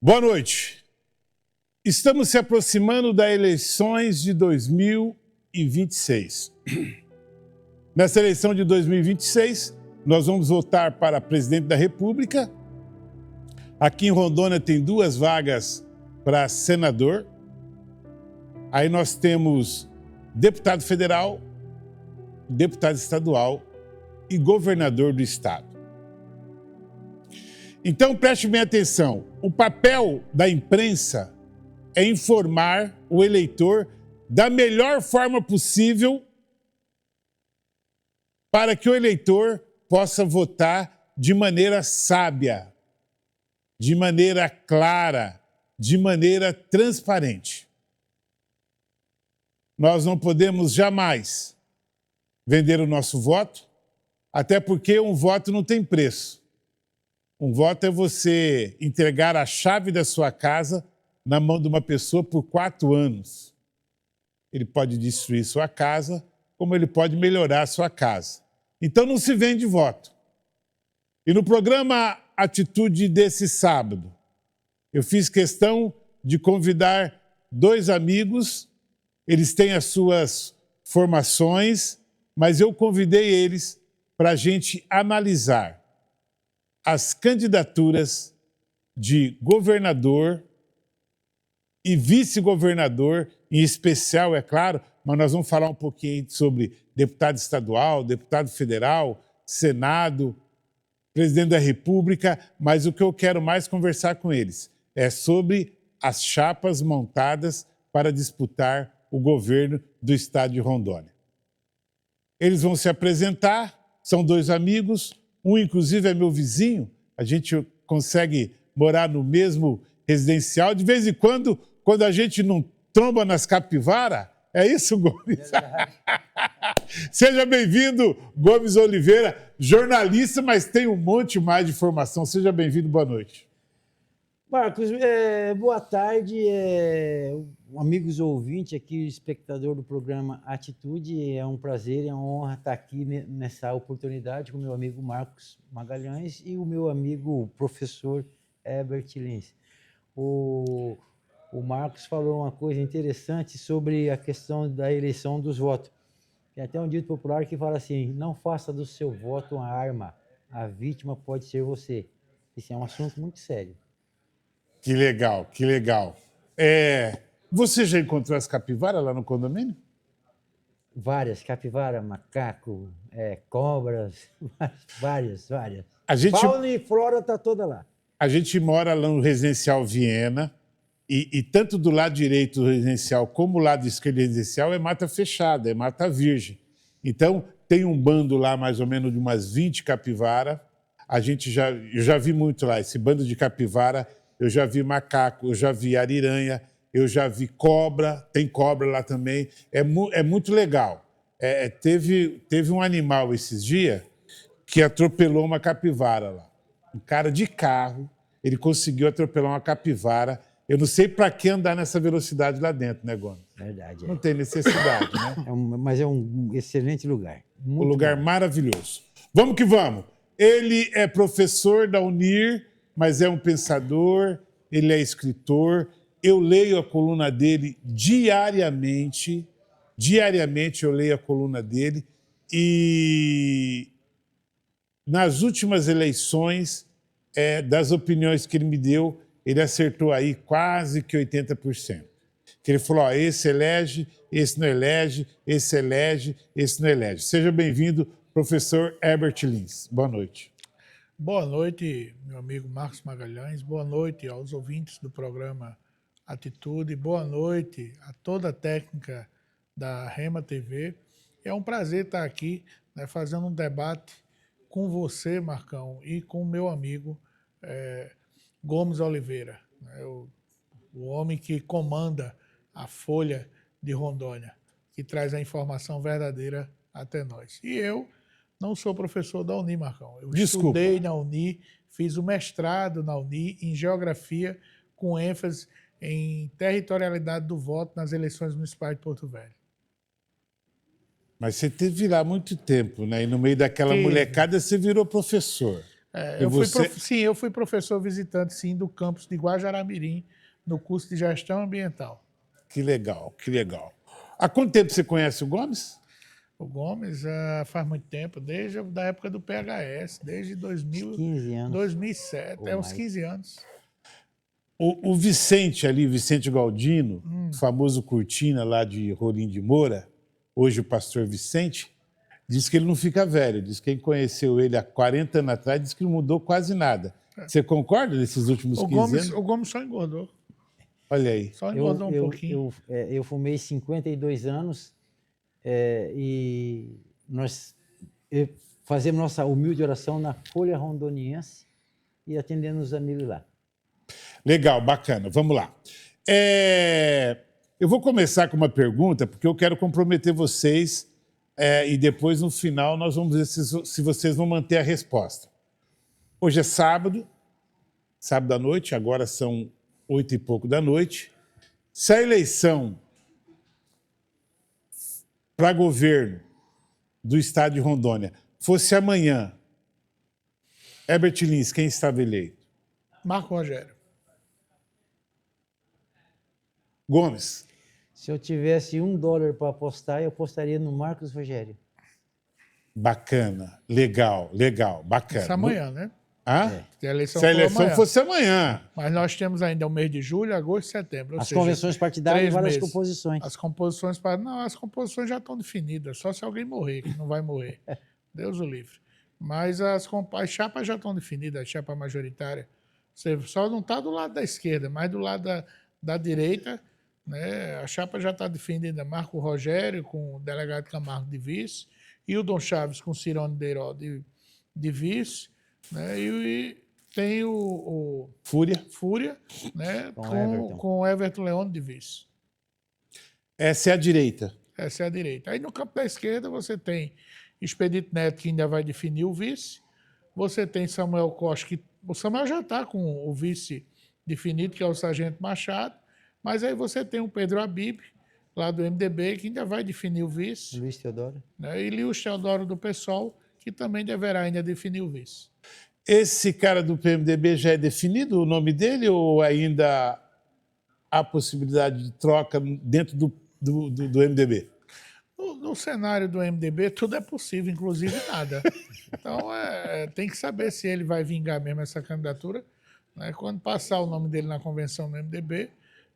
Boa noite. Estamos se aproximando das eleições de 2026. Nessa eleição de 2026, nós vamos votar para presidente da República. Aqui em Rondônia tem 2 vagas para senador. Aí nós temos deputado federal, deputado estadual e governador do estado. Então, preste bem atenção. O papel da imprensa é informar o eleitor da melhor forma possível para que o eleitor possa votar de maneira sábia, de maneira clara, de maneira transparente. Nós não podemos jamais vender o nosso voto, até porque um voto não tem preço. Um voto é você entregar a chave da sua casa na mão de uma pessoa por 4 anos. Ele pode destruir sua casa, como ele pode melhorar a sua casa. Então não se vende voto. E no programa Atitude desse sábado, eu fiz questão de convidar 2 amigos. Eles têm as suas formações, mas eu convidei eles para a gente analisar as candidaturas de governador e vice-governador, em especial, é claro, mas nós vamos falar um pouquinho sobre deputado estadual, deputado federal, Senado, presidente da República, mas o que eu quero mais conversar com eles é sobre as chapas montadas para disputar o governo do estado de Rondônia. Eles vão se apresentar, são 2 amigos, um inclusive é meu vizinho, a gente consegue morar no mesmo residencial. De vez em quando a gente não tromba nas capivaras, é isso, Gomes? Seja bem-vindo, Gomes Oliveira, jornalista, mas tem um monte mais de informação. Seja bem-vindo, boa noite. Marcos, boa tarde, amigos ouvintes aqui, espectador do programa Atitude. É um prazer, é uma honra estar aqui nessa oportunidade com o meu amigo Marcos Magalhães e o meu amigo professor Herbert Lins. O Marcos falou uma coisa interessante sobre a questão da eleição dos votos. Tem até um dito popular que fala assim: não faça do seu voto uma arma, a vítima pode ser você. Esse é um assunto muito sério. Que legal, que legal. Você já encontrou as capivaras lá no condomínio? Várias, capivara, macaco, cobras, várias. Fauna e flora está toda lá. A gente mora lá no Residencial Viena e tanto do lado direito do residencial como do lado esquerdo do residencial é mata fechada, é mata virgem. Então, tem um bando lá, mais ou menos de umas 20 capivaras. Eu já vi muito lá, esse bando de capivara. Eu já vi macaco, eu já vi ariranha, eu já vi cobra, tem cobra lá também. É muito legal. Teve um animal esses dias que atropelou uma capivara lá. Um cara de carro, ele conseguiu atropelar uma capivara. Eu não sei para que andar nessa velocidade lá dentro, né, Gomes? Verdade. Não tem necessidade, né? Mas é um excelente lugar. Um lugar maravilhoso. Vamos que vamos. Ele é professor da Unir, mas é um pensador, ele é escritor. Eu leio a coluna dele diariamente. Diariamente eu leio a coluna dele. E nas últimas eleições, das opiniões que ele me deu, ele acertou aí quase que 80%. Que ele falou, esse elege, esse não elege, esse elege, esse não elege. Seja bem-vindo, professor Herbert Lins. Boa noite. Boa noite, meu amigo Marcos Magalhães. Boa noite aos ouvintes do programa Atitude. Boa noite a toda a técnica da Rema TV. É um prazer estar aqui, né, fazendo um debate com você, Marcão, e com o meu amigo Gomes Oliveira, né, o homem que comanda a Folha de Rondônia, que traz a informação verdadeira até nós. E eu não sou professor da Uni, Marcão. Eu estudei na Uni, fiz o mestrado na Uni em Geografia, com ênfase em territorialidade do voto nas eleições municipais de Porto Velho. Mas você teve lá muito tempo, né? E no meio daquela molecada você virou professor. Sim, eu fui professor visitante, sim, do campus de Guajará-Mirim, no curso de Gestão Ambiental. Que legal, que legal. Há quanto tempo você conhece o Gomes? O Gomes faz muito tempo, desde a época do PHS, desde 15 anos. 2007, Ou uns mais. 15 anos. O Vicente ali, Vicente Galdino, famoso Cortina lá de Rolim de Moura, hoje o pastor Vicente, diz que ele não fica velho. Diz que quem conheceu ele há 40 anos atrás diz que não mudou quase nada. Você concorda nesses últimos 15 anos? O Gomes só engordou. Olha aí. Só engordou um pouquinho. Eu fumei 52 anos e nós fazemos nossa humilde oração na Folha Rondoniense e atendendo os amigos lá. Legal, bacana. Vamos lá. Eu vou começar com uma pergunta, porque eu quero comprometer vocês e depois, no final, nós vamos ver se vocês vão manter a resposta. Hoje é sábado à noite, agora são 8 e pouco da noite. Se a eleição para governo do estado de Rondônia fosse amanhã, Herbert Lins, quem estava eleito? Marco Rogério. Gomes. Se eu tivesse $1 para apostar, eu apostaria no Marcos Rogério. Bacana, legal, bacana. Isso amanhã, né? Se a eleição fosse amanhã. Mas nós temos ainda o mês de julho, agosto e setembro. As convenções partidárias e várias composições. As composições já estão definidas, só se alguém morrer, que não vai morrer. Deus o livre. Mas as chapas já estão definidas, a chapa majoritária. Você só não está do lado da esquerda, mas do lado da direita, né? A chapa já está definida. Marco Rogério com o delegado Camargo de vice, e o Dom Chaves com Cirone Deiró de vice, né? E tem o Fúria, né? com o Everton Leone de vice. Essa é a direita. Essa é a direita. Aí no campo da esquerda você tem Expedito Neto, que ainda vai definir o vice. Você tem Samuel Costa, que o Samuel já está com o vice definido, que é o Sargento Machado. Mas aí você tem o Pedro Habib, lá do MDB, que ainda vai definir o vice. Luiz Teodoro. Né? E Luiz Teodoro do PSOL, que também deverá ainda definir o vice. Esse cara do PMDB já é definido o nome dele ou ainda há possibilidade de troca dentro do MDB? No cenário do MDB, tudo é possível, inclusive nada. Então, tem que saber se ele vai vingar mesmo essa candidatura, né? Quando passar o nome dele na convenção do MDB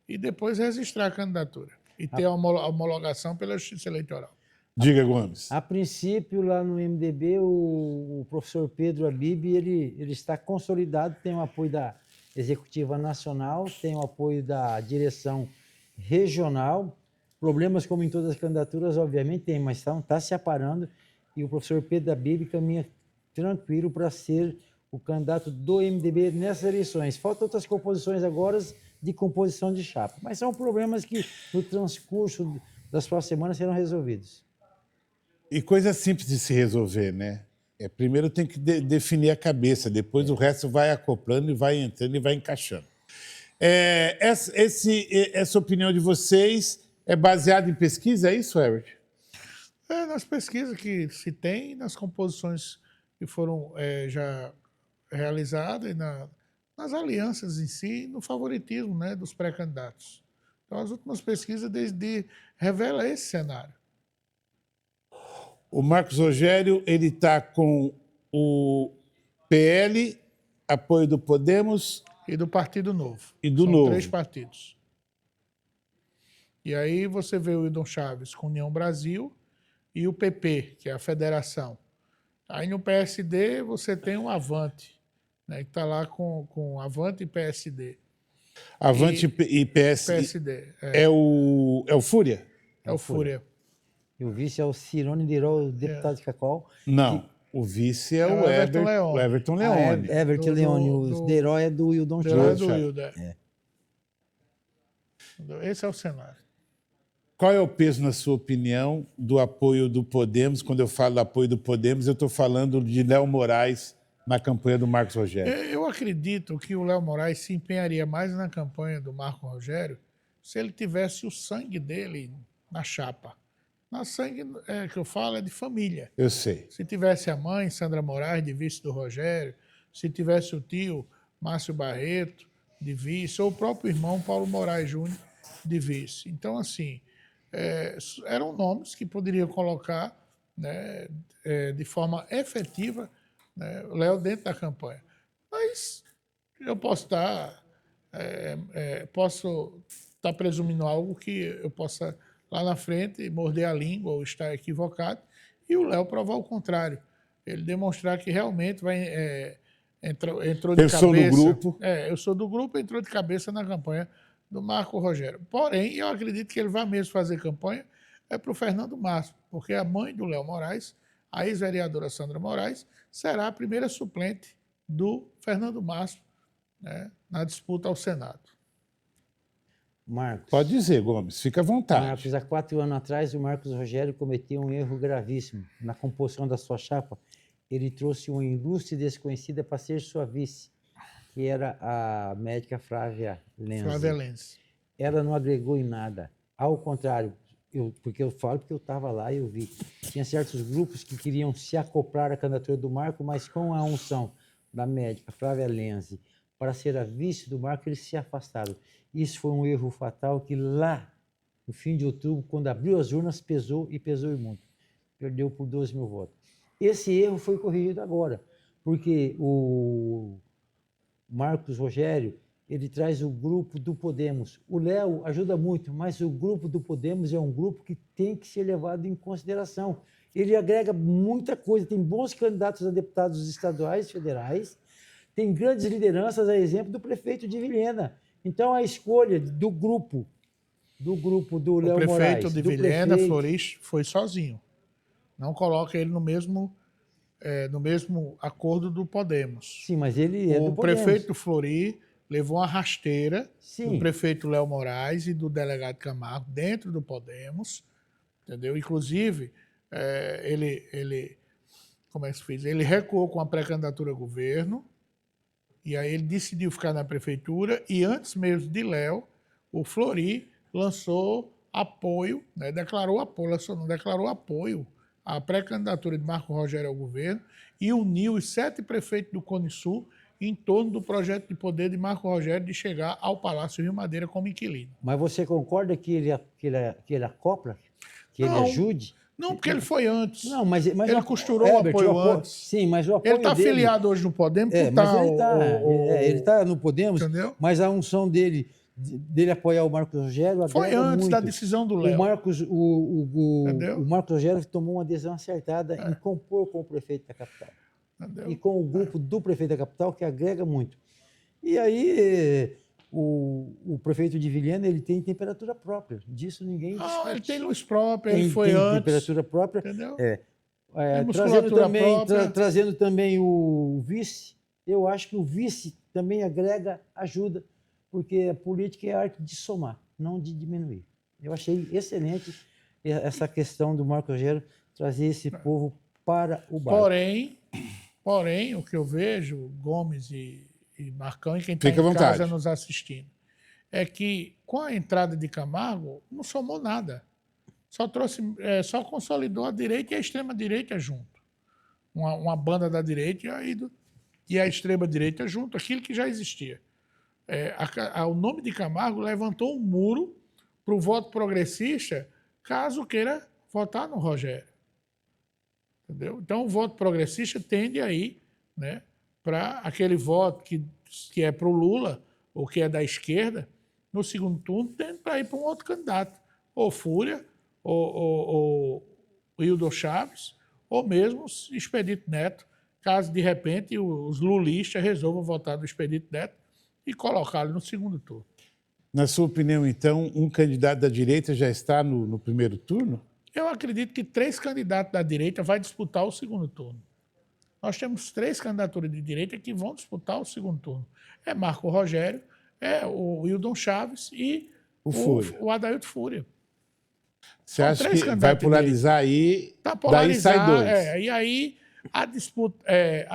e depois registrar a candidatura e ter a homologação pela Justiça Eleitoral. Diga, Gomes. A princípio, lá no MDB, o professor Pedro Habib, ele está consolidado, tem o apoio da Executiva Nacional, tem o apoio da direção regional. Problemas, como em todas as candidaturas, obviamente tem, mas está se aparando e o professor Pedro Habib caminha tranquilo para ser o candidato do MDB nessas eleições. Faltam outras composições agora de composição de chapa, mas são problemas que no transcurso das próximas semanas serão resolvidos. E coisa simples de se resolver, né? Primeiro tem que definir a cabeça, depois o resto vai acoplando e vai entrando e vai encaixando. Essa opinião de vocês é baseada em pesquisa, é isso, Herbert? Nas pesquisas que se tem, nas composições que foram já realizadas, e nas alianças em si, no favoritismo, né, dos pré-candidatos. Então, as últimas pesquisas revelam esse cenário. O Marcos Rogério, ele está com o PL, apoio do Podemos... E do Partido Novo. E do São Novo. 3 partidos. E aí você vê o Hildon Chaves com União Brasil e o PP, que é a federação. Aí no PSD você tem o Avante, né, que está lá com Avante e PSD. Avante e PSD. É o Fúria? É o Fúria. E o vice é o Cirone Deiró, o deputado de Cacau. Não, o vice é o Everton Leone. Everton Leone. O Deiró é do Hildon Chaves. Chaves. Esse é o cenário. Qual é o peso, na sua opinião, do apoio do Podemos? Quando eu falo do apoio do Podemos, eu estou falando de Léo Moraes na campanha do Marcos Rogério. Eu acredito que o Léo Moraes se empenharia mais na campanha do Marcos Rogério se ele tivesse o sangue dele na chapa. Na sangue que eu falo é de família. Eu sei. Se tivesse a mãe, Sandra Moraes, de vice do Rogério, se tivesse o tio Márcio Barreto de vice, ou o próprio irmão Paulo Moraes Júnior de vice. Então, assim, eram nomes que poderiam colocar, né, de forma efetiva, né, o Léo dentro da campanha. Mas eu posso estar presumindo algo que eu possa, lá na frente, morder a língua ou estar equivocado, e o Léo provar o contrário. Ele demonstrar que realmente entrou de cabeça. Eu sou do grupo. Eu sou do grupo, entrou de cabeça na campanha do Marco Rogério. Porém, eu acredito que ele vai mesmo fazer campanha para o Fernando Márcio, porque a mãe do Léo Moraes, a ex-vereadora Sandra Moraes, será a primeira suplente do Fernando Márcio, né, na disputa ao Senado. Marcos. Pode dizer, Gomes, fica à vontade. Marcos, há 4 anos atrás, o Marcos Rogério cometeu um erro gravíssimo. Na composição da sua chapa, ele trouxe uma ilustre desconhecida para ser sua vice, que era a médica Flávia Lenz. Ela não agregou em nada. Ao contrário, porque eu falo porque eu estava lá e eu vi. Tinha certos grupos que queriam se acoplar à candidatura do Marco, mas com a unção da médica Flávia Lenz para ser a vice do Marco, eles se afastaram. Isso foi um erro fatal que lá, no fim de outubro, quando abriu as urnas, pesou e muito. Perdeu por 12 mil votos. Esse erro foi corrigido agora, porque o Marcos Rogério, ele traz o grupo do Podemos. O Léo ajuda muito, mas o grupo do Podemos é um grupo que tem que ser levado em consideração. Ele agrega muita coisa, tem bons candidatos a deputados estaduais e federais, tem grandes lideranças, a exemplo do prefeito de Vilhena. Então, a escolha do grupo do Léo Moraes... O prefeito de Vilhena, Floris, foi sozinho. Não coloca ele no mesmo acordo do Podemos. Sim, mas ele é do Podemos. O prefeito do Flori levou uma rasteira do prefeito Léo Moraes e do delegado Camargo dentro do Podemos, entendeu? Inclusive, como é que se fez? Ele recuou com a pré-candidatura a governo, e aí ele decidiu ficar na prefeitura, e antes mesmo de Léo, o Flori lançou apoio, né, declarou apoio à pré-candidatura de Marco Rogério ao governo e uniu os 7 prefeitos do Cone Sul em torno do projeto de poder de Marco Rogério de chegar ao Palácio Rio Madeira como inquilino. Mas você concorda que ele acopla? Que ele ajude? Não, porque ele foi antes. Não, mas ele costurou o apoio antes. Sim, mas o apoio ele está afiliado hoje no Podemos. Ele está no Podemos, entendeu? Mas a unção dele apoiar o Marcos Rogério foi antes muito. Da decisão do Léo. O Marcos Rogério tomou uma decisão acertada em compor com o prefeito da capital. Entendeu? E com o grupo do prefeito da capital, que agrega muito. E aí, o prefeito de Vilhena, ele tem temperatura própria. Disso ninguém discute. Não, ele tem luz própria, ele foi antes. Tem temperatura própria. Entendeu? Trazendo também o vice, eu acho que o vice também agrega ajuda, porque a política é a arte de somar, não de diminuir. Eu achei excelente essa questão do Marco Rogério trazer esse povo para o bairro. Porém, o que eu vejo, Gomes e Marcão, e quem está em casa nos assistindo, é que com a entrada de Camargo, não somou nada. Só consolidou a direita e a extrema-direita junto. Uma banda da direita e a extrema-direita junto, aquilo que já existia. O nome de Camargo levantou um muro para o voto progressista, caso queira votar no Rogério. Entendeu? Então, o voto progressista tende aí, né, para aquele voto que é para o Lula, ou que é da esquerda, no segundo turno, tende para ir para um outro candidato. Ou Fúria, ou Hildo Chaves, ou mesmo Expedito Neto, caso, de repente, os lulistas resolvam votar no Expedito Neto e colocá-lo no segundo turno. Na sua opinião, então, um candidato da direita já está no primeiro turno? Eu acredito que 3 candidatos da direita vão disputar o segundo turno. Nós temos 3 candidaturas de direita que vão disputar o segundo turno. É Marco Rogério, é o Hildon Chaves e o Adailto Fúria. Você acha que vai polarizar aí, daí sai 2? E aí a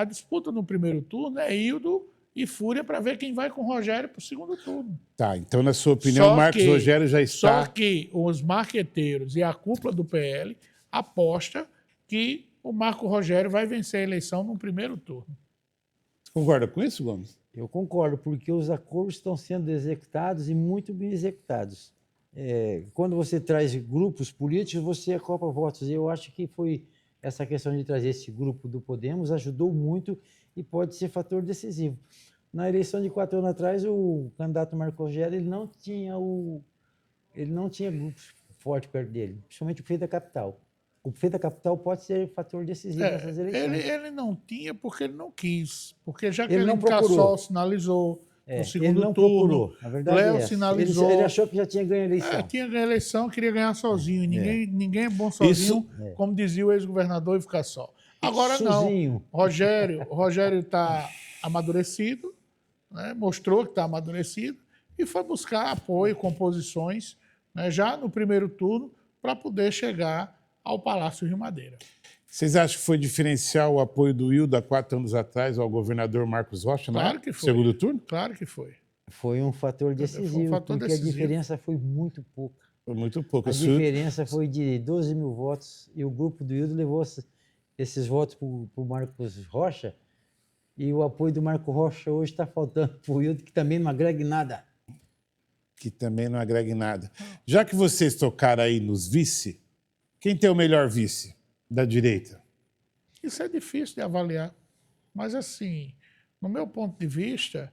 disputa no primeiro turno é Hildo e Fúria para ver quem vai com o Rogério para o segundo turno. Tá, então, na sua opinião, o Marcos Rogério já está... Só que os marqueteiros e a cúpula do PL aposta que o Marco Rogério vai vencer a eleição no primeiro turno. Concorda com isso, Gomes? Eu concordo, porque os acordos estão sendo executados e muito bem executados. Quando você traz grupos políticos, você acopla votos. Eu acho que foi essa questão de trazer esse grupo do Podemos ajudou muito e pode ser fator decisivo. Na eleição de 4 anos atrás, o candidato Marco Rogério ele não tinha grupos fortes perto dele, principalmente o prefeito da capital. O prefeito da capital pode ser fator decisivo nessas eleições. Ele não tinha porque ele não quis. Porque já que Ele ele não procurou. Cassol sinalizou no Ele segundo não turno, procurou. A verdade Léo é essa. sinalizou. Ele achou que já tinha ganho a eleição. Tinha ganho a eleição, queria ganhar sozinho. Ninguém é bom sozinho, como dizia o ex-governador Ivo Cassol. Agora Sozinho. não. Rogério está amadurecido, né? Mostrou que está amadurecido e foi buscar apoio, composições, né? Já no primeiro turno, para poder chegar ao Palácio Rio Madeira. Vocês acham que foi diferencial o apoio do Hildo há 4 anos atrás ao governador Marcos Rocha, Claro que foi. Segundo turno? Claro que foi. Foi um fator decisivo, porque decisivo. a diferença foi muito pouca. Foi muito pouco. A diferença foi de 12 mil votos e o grupo do Hildo levou esses votos para o Marcos Rocha e o apoio do Marcos Rocha hoje está faltando para o Hildo, que também não agrega em nada. Que também não agrega em nada. Já que vocês tocaram aí nos vice, quem tem o melhor vice da direita? Isso é difícil de avaliar. Mas, assim, no meu ponto de vista...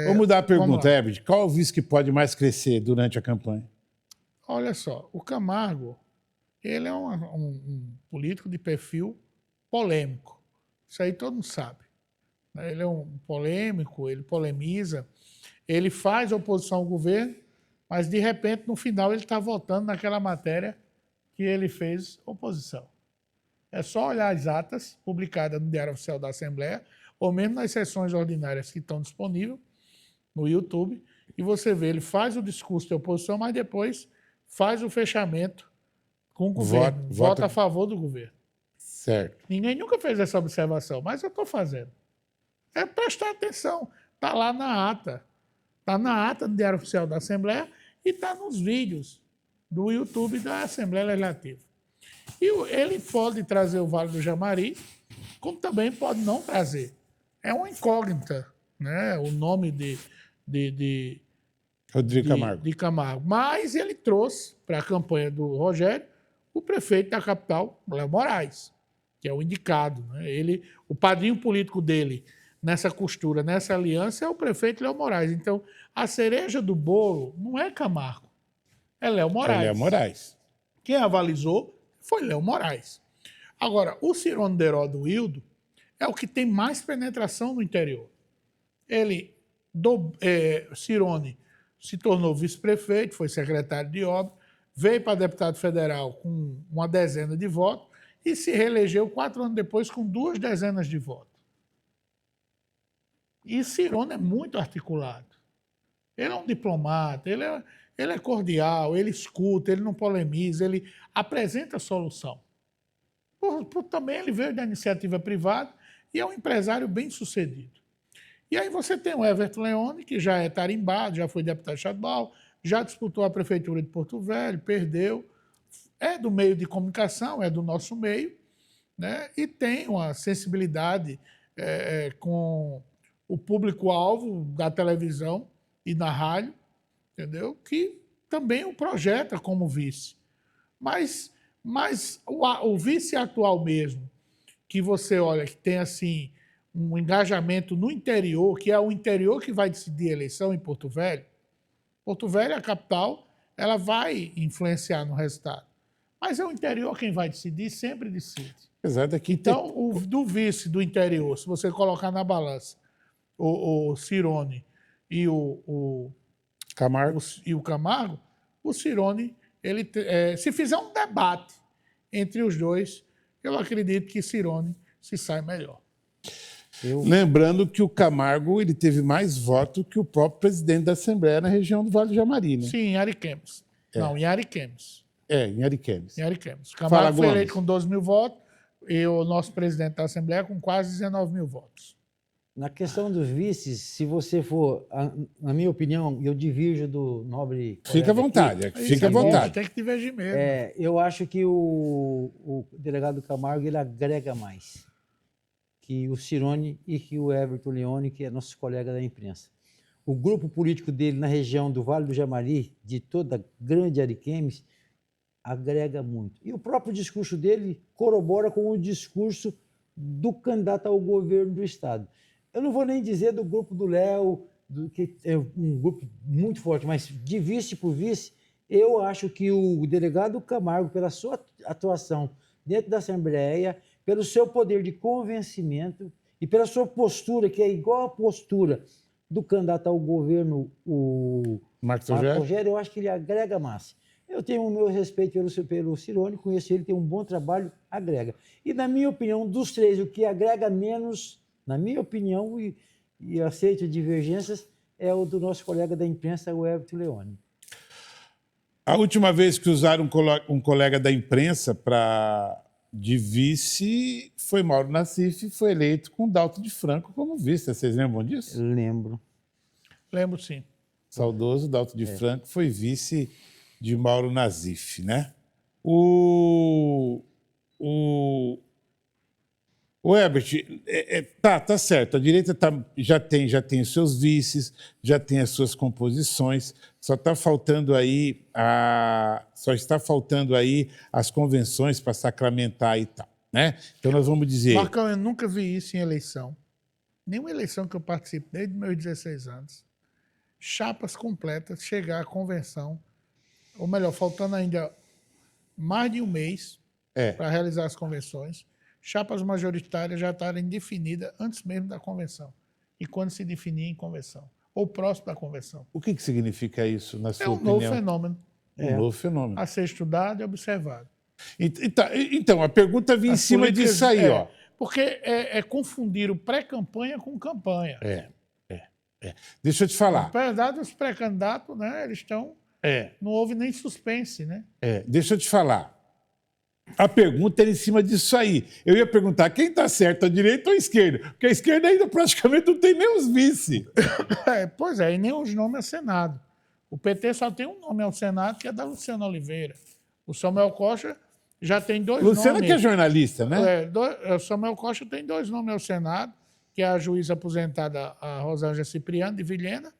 Vamos mudar a pergunta, Herbert. Qual é o vice que pode mais crescer durante a campanha? Olha só, o Camargo, ele é um político de perfil polêmico. Isso aí todo mundo sabe. Ele é um polêmico, ele polemiza, ele faz oposição ao governo, mas, de repente, no final, ele está votando naquela matéria que ele fez oposição. É só olhar as atas publicadas no Diário Oficial da Assembleia, ou mesmo nas sessões ordinárias que estão disponíveis no YouTube, e você vê, ele faz o discurso de oposição, mas depois faz o fechamento com o governo, vota a favor do governo. Certo. Ninguém nunca fez essa observação, mas eu estou fazendo. É prestar atenção. Está lá na ata. Está na ata do Diário Oficial da Assembleia e está nos vídeos do YouTube da Assembleia Legislativa. E ele pode trazer o Vale do Jamari, como também pode não trazer. É uma incógnita, né? O nome de Rodrigo Camargo. De Camargo. Mas ele trouxe para a campanha do Rogério o prefeito da capital, Léo Moraes, que é o indicado, né? O padrinho político dele nessa costura, nessa aliança, é o prefeito Léo Moraes. Então, a cereja do bolo não é Camargo, é Léo Moraes. É Léo Moraes. Quem avalizou foi Léo Moraes. Agora, o Cirone Deró do Hildo é o que tem mais penetração no interior. Cirone se tornou vice-prefeito, foi secretário de obra, veio para deputado federal com uma dezena de votos e se reelegeu 4 anos depois com 2 dezenas de votos. E Cirone é muito articulado. Ele é um diplomata, ele é cordial, ele escuta, ele não polemiza, ele apresenta a solução. Também ele veio da iniciativa privada e é um empresário bem-sucedido. E aí você tem o Everton Leone, que já é tarimbado, já foi deputado estadual, já disputou a prefeitura de Porto Velho, perdeu, é do meio de comunicação, é do nosso meio, né? E tem uma sensibilidade com o público-alvo da televisão e da rádio, entendeu? Que também o projeta como vice. Mas o vice atual mesmo, que você olha que tem assim um engajamento no interior, que é o interior que vai decidir a eleição em Porto Velho. Porto Velho, a capital, ela vai influenciar no resultado. Mas é o interior quem vai decidir, sempre decide. Apesar daqui então, do vice do interior, se você colocar na balança o Cirone e o Camargo. O Cirone, se fizer um debate entre os dois, eu acredito que Cirone se sai melhor. Lembrando que o Camargo ele teve mais votos que o próprio presidente da Assembleia na região do Vale do Jamari, né? Sim, em Ariquemes. Não, em Ariquemes. Em Ariquemes. Em Ariquemes. Camargo foi eleito com 12 mil votos e o nosso presidente da Assembleia com quase 19 mil votos. Na questão dos vices, se você for, na minha opinião, eu divirjo do nobre... Fica à vontade, fica à vontade. Tem que divergir mesmo. Eu acho que o delegado Camargo ele agrega mais. que o Cirone e que o Everton Leone, que é nosso colega da imprensa. O grupo político dele na região do Vale do Jamari, de toda a grande Ariquemes, agrega muito. E o próprio discurso dele corrobora com o discurso do candidato ao governo do Estado. Eu não vou nem dizer do grupo do Léo, que é um grupo muito forte, mas de vice por vice, eu acho que o delegado Camargo, pela sua atuação dentro da Assembleia, pelo seu poder de convencimento e pela sua postura, que é igual à postura do candidato ao governo, o Marcos Rogério, eu acho que ele agrega mais. Eu tenho o meu respeito pelo Cirone, conheço ele, tem um bom trabalho, agrega. E, na minha opinião, dos três, o que agrega menos, na minha opinião, e aceito divergências, é o do nosso colega da imprensa, o Everton Leone. A última vez que usaram um colega da imprensa de vice foi Mauro Nassif, foi eleito com Dalto de Franco como vice. Vocês lembram disso? Lembro. Lembro, sim. Saudoso Dalto de Franco foi vice de Mauro Nassif, né? O Herbert, tá certo. A direita já tem os seus vices, já tem as suas composições. Só está faltando aí as convenções para sacramentar e tal, né? Então nós vamos dizer. Marcão, eu nunca vi isso em eleição. Nenhuma eleição que eu participo desde meus 16 anos. Chapas completas, chegar à convenção, ou melhor, faltando ainda mais de um mês para realizar as convenções. Chapas majoritárias já estarem definidas antes mesmo da convenção. E quando se definir em convenção. Ou próximo da convenção. O que significa isso, na sua opinião? Novo fenômeno. Um novo fenômeno. A ser estudado e observado. Então, a pergunta vinha em cima disso aí, ó. Porque é confundir o pré-campanha com campanha. Deixa eu te falar. Na verdade, os pré-candidatos, né, eles estão... Não houve nem suspense, né? Deixa eu te falar. A pergunta era em cima disso aí. Eu ia perguntar quem está certo, a direita ou a esquerda? Porque a esquerda ainda praticamente não tem nem os vice. Pois é, e nem os nomes ao Senado. O PT só tem um nome ao Senado, que é da Luciana Oliveira. O Samuel Costa já tem dois nomes. Luciana que é jornalista, né? O Samuel Costa tem dois nomes ao Senado, que é a juíza aposentada, a Rosângela Cipriano, de Vilhena,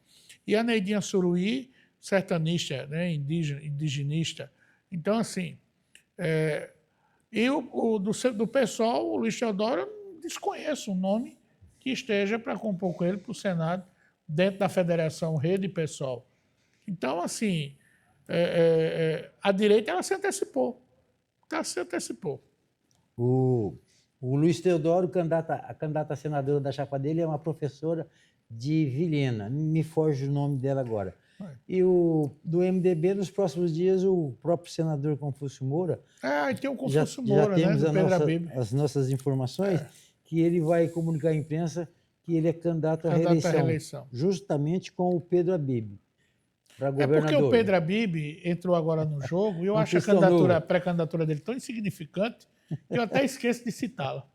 e a Neidinha Suruí, sertanista, né, indigenista. Então, assim... E do PSOL, o Luiz Teodoro, eu desconheço um nome que esteja para compor com ele para o Senado, dentro da Federação Rede PSOL. Então, assim, a direita ela se antecipou. O Luiz Teodoro, a candidata a senadora da chapa dele, é uma professora de Vilhena. Me foge o nome dela agora. E do MDB, nos próximos dias, o próprio senador Confúcio Moura... e tem o Confúcio Moura, já temos, né, as nossas informações, que ele vai comunicar à imprensa que ele é candidato à reeleição, justamente com o Pedro Habib, para governador. Porque o Pedro Habib entrou agora no jogo e eu acho a pré-candidatura dele tão insignificante que eu até esqueço de citá-la.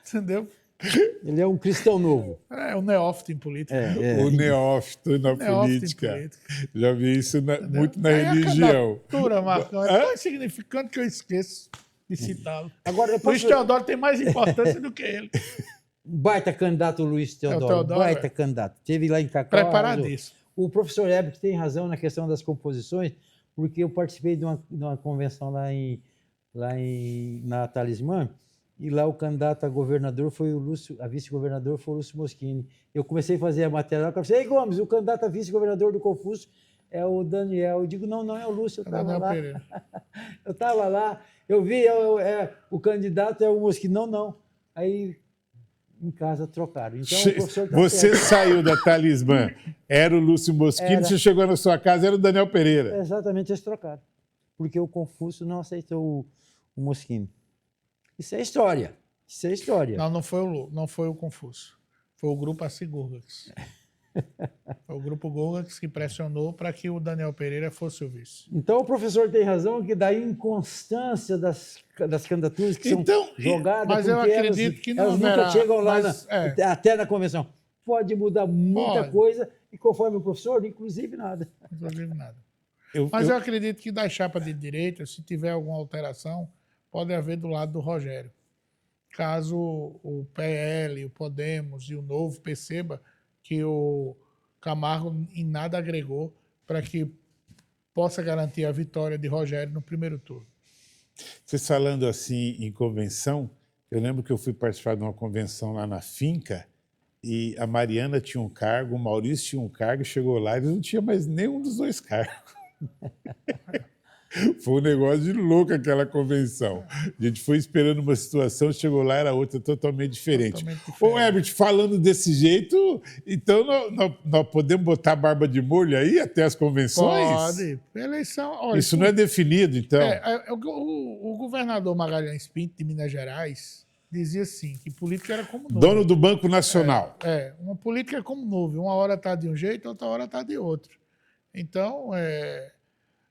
Entendeu? Ele é um cristão novo. Um neófito em política. O neófito na política. Já vi isso muito na religião. A candidatura, Marcão, é tão insignificante que eu esqueço de citá-lo. Agora, o Luiz Teodoro tem mais importância do que ele. Baita candidato, Luiz Teodoro. Baita candidato. Teve lá em Cacau. Preparadíssimo. O professor Herbert tem razão na questão das composições, porque eu participei de uma convenção na Talismã, e lá o candidato a governador foi o Lúcio, a vice-governador foi o Lúcio Moschini. Eu comecei a fazer a matéria lá, eu falei, ei, Gomes, o candidato a vice-governador do Confúcio é o Daniel. Eu digo, não é o Lúcio, eu estava lá. Eu estava lá, eu vi, o candidato é o Moschini. Não. Aí, em casa, trocaram. Então, o professor você saiu da Talismã, era o Lúcio Moschini, você chegou na sua casa, era o Daniel Pereira. Exatamente, eles trocaram. Porque o Confúcio não aceitou o Moschini. Isso é história. Não foi o Confúcio. Foi o grupo Assi-Gurgax. Foi o grupo Gurgax que pressionou para que o Daniel Pereira fosse o vice. Então o professor tem razão que da inconstância das candidaturas que são jogadas, mas eu acredito que não elas nunca chegam lá até na convenção. Pode mudar muita coisa e conforme o professor, inclusive nada. Mas eu acredito que da chapa de direita, se tiver alguma alteração, pode haver do lado do Rogério. caso o PL, o Podemos e o Novo perceba que o Camargo em nada agregou para que possa garantir a vitória de Rogério no primeiro turno. Vocês falando assim em convenção, eu lembro que eu fui participar de uma convenção lá na finca e a Mariana tinha um cargo, o Maurício tinha um cargo, chegou lá e não tinha mais nenhum dos dois cargos. Foi um negócio de louco aquela convenção. A gente foi esperando uma situação, chegou lá, era outra totalmente diferente. Ô, Herbert, falando desse jeito, então nós podemos botar barba de molho aí até as convenções? Pode. Eleição, olha, isso não é definido, então? O governador Magalhães Pinto, de Minas Gerais, dizia assim, que política era como nuvem. Dono do Banco Nacional. Uma política é como nuvem. Uma hora está de um jeito, outra hora está de outro. Então,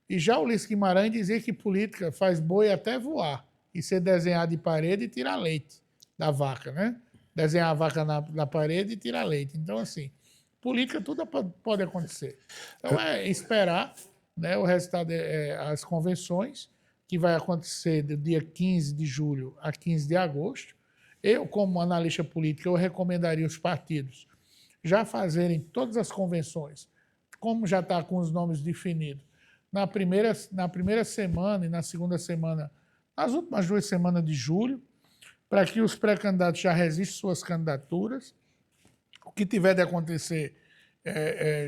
E já o Ulisses Guimarães dizia que política faz boi até voar e ser desenhado de parede e tirar leite da vaca, né? Desenhar a vaca na parede e tirar leite. Então, assim, política tudo pode acontecer. Então, é esperar, né, o resultado, as convenções, que vai acontecer do dia 15 de julho a 15 de agosto. Eu, como analista político, eu recomendaria os partidos já fazerem todas as convenções, como já está com os nomes definidos, na primeira semana e na segunda semana, nas últimas 2 semanas de julho, para que os pré-candidatos já registrem suas candidaturas. O que tiver de acontecer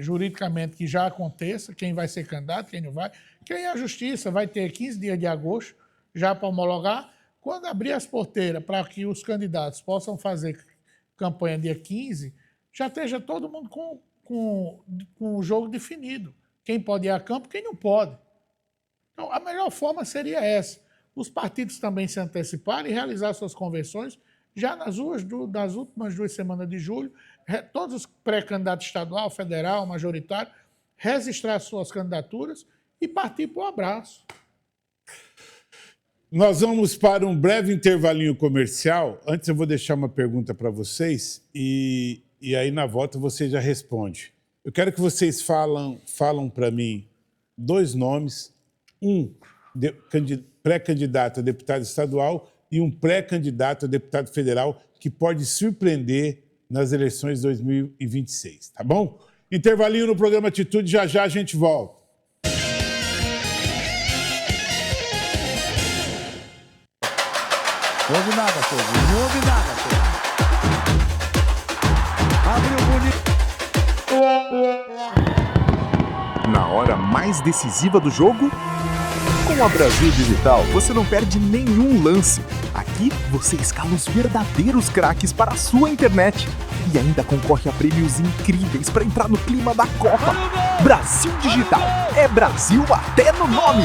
juridicamente, que já aconteça, quem vai ser candidato, quem não vai. Quem é a justiça vai ter 15 dias de agosto já para homologar. Quando abrir as porteiras para que os candidatos possam fazer campanha dia 15, já esteja todo mundo com o jogo definido. Quem pode ir a campo, quem não pode. Então, a melhor forma seria essa. Os partidos também se anteciparem e realizar suas convenções já nas últimas 2 semanas de julho, todos os pré-candidatos estadual, federal, majoritário, registrar suas candidaturas e partir para o abraço. Nós vamos para um breve intervalinho comercial. Antes eu vou deixar uma pergunta para vocês e aí na volta você já responde. Eu quero que vocês falam para mim 2 nomes, um pré-candidato a deputado estadual e um pré-candidato a deputado federal que pode surpreender nas eleições de 2026, tá bom? Intervalinho no programa Atitude, já a gente volta. Não ouve nada, Pedro. Não ouve nada, Pedro. Abre o bonito. Na hora mais decisiva do jogo, com a Brasil Digital você não perde nenhum lance. Aqui você escala os verdadeiros craques para a sua internet e ainda concorre a prêmios incríveis para entrar no clima da Copa. Brasil Digital é Brasil até no nome.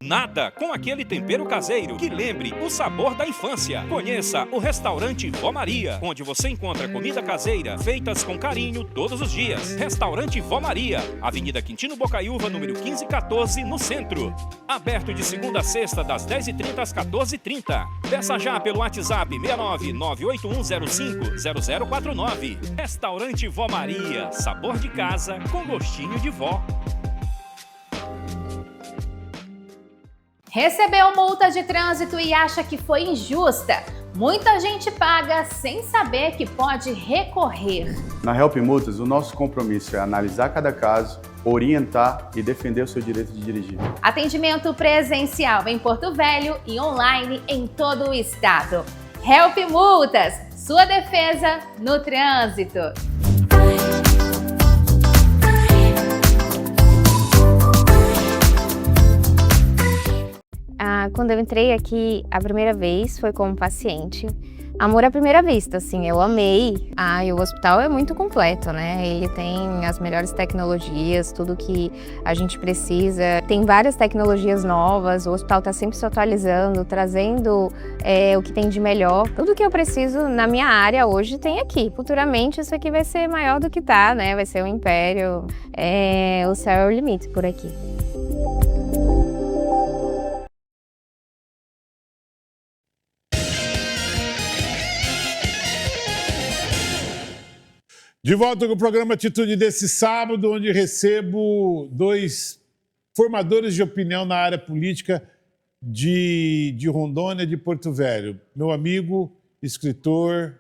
Nada com aquele tempero caseiro que lembre o sabor da infância. Conheça o restaurante Vó Maria, onde você encontra comida caseira feitas com carinho todos os dias. Restaurante Vó Maria, Avenida Quintino Bocaiúva, número 1514, no centro. Aberto de segunda a sexta, das 10h30 às 14h30. Peça já pelo WhatsApp 69981050049. Restaurante Vó Maria, sabor de casa com gostinho de vó. Recebeu multa de trânsito e acha que foi injusta? Muita gente paga sem saber que pode recorrer. Na Help Multas, o nosso compromisso é analisar cada caso, orientar e defender o seu direito de dirigir. Atendimento presencial em Porto Velho e online em todo o estado. Help Multas, sua defesa no trânsito. Quando eu entrei aqui a primeira vez foi como paciente. Amor à primeira vista, assim, eu amei. E o hospital é muito completo, né? Ele tem as melhores tecnologias, tudo que a gente precisa. Tem várias tecnologias novas, o hospital está sempre se atualizando, trazendo o que tem de melhor. Tudo que eu preciso na minha área hoje tem aqui. Futuramente isso aqui vai ser maior do que tá, né? Vai ser um império. O céu é o limite por aqui. De volta com o programa Atitude desse sábado, onde recebo 2 formadores de opinião na área política de Rondônia, de Porto Velho. Meu amigo, escritor,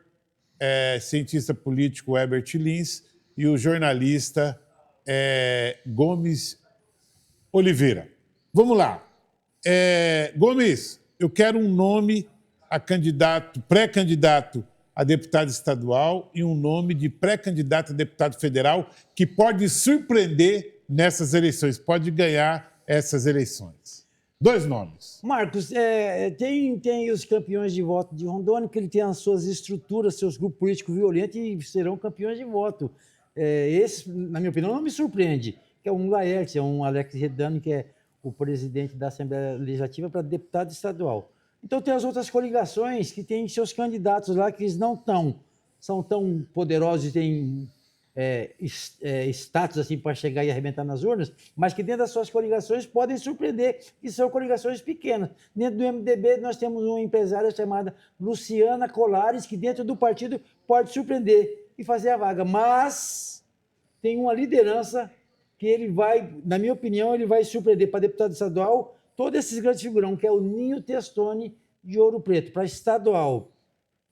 cientista político Herbert Lins e o jornalista Gomes Oliveira. Vamos lá. Gomes, eu quero um nome a candidato, pré-candidato a deputado estadual e um nome de pré-candidato a deputado federal que pode surpreender nessas eleições, pode ganhar essas eleições. 2 nomes. Marcos, tem os campeões de voto de Rondônia, que ele tem as suas estruturas, seus grupos políticos violentos e serão campeões de voto. Esse, na minha opinião, não me surpreende, que é um Laerte, é um Alex Redano, que é o presidente da Assembleia Legislativa para deputado estadual. Então tem as outras coligações que têm seus candidatos lá que eles não são tão poderosos e têm status assim para chegar e arrebentar nas urnas, mas que dentro das suas coligações podem surpreender, e são coligações pequenas. Dentro do MDB nós temos uma empresária chamada Luciana Colares, que dentro do partido pode surpreender e fazer a vaga, mas tem uma liderança que ele vai, na minha opinião, ele vai surpreender para deputado estadual todos esses grandes figurão, que é o Ninho Testoni de Ouro Preto, para estadual.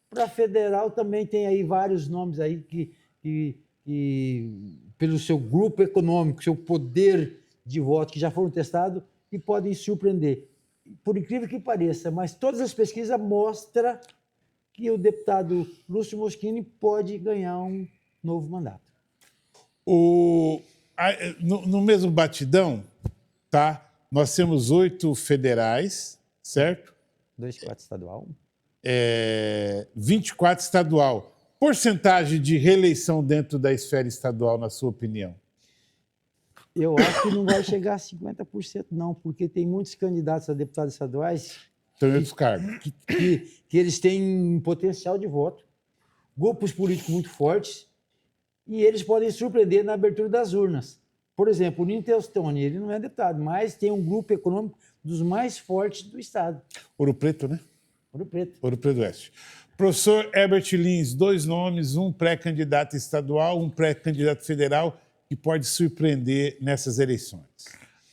Para federal também tem aí vários nomes aí que pelo seu grupo econômico, seu poder de voto, que já foram testados e podem surpreender. Por incrível que pareça, mas todas as pesquisas mostram que o deputado Lúcio Moschini pode ganhar um novo mandato. No mesmo batidão, tá? Nós temos 8 federais, certo? 24 estadual. 24 estadual. Porcentagem de reeleição dentro da esfera estadual, na sua opinião? Eu acho que não vai chegar a 50%, não, porque tem muitos candidatos a deputados estaduais que eles têm potencial de voto, grupos políticos muito fortes, e eles podem surpreender na abertura das urnas. Por exemplo, o Ninho Testoni, ele não é deputado, mas tem um grupo econômico dos mais fortes do estado. Ouro Preto, né? Ouro Preto. Ouro Preto Oeste. Professor Herbert Lins, 2 nomes, um pré-candidato estadual, um pré-candidato federal, que pode surpreender nessas eleições.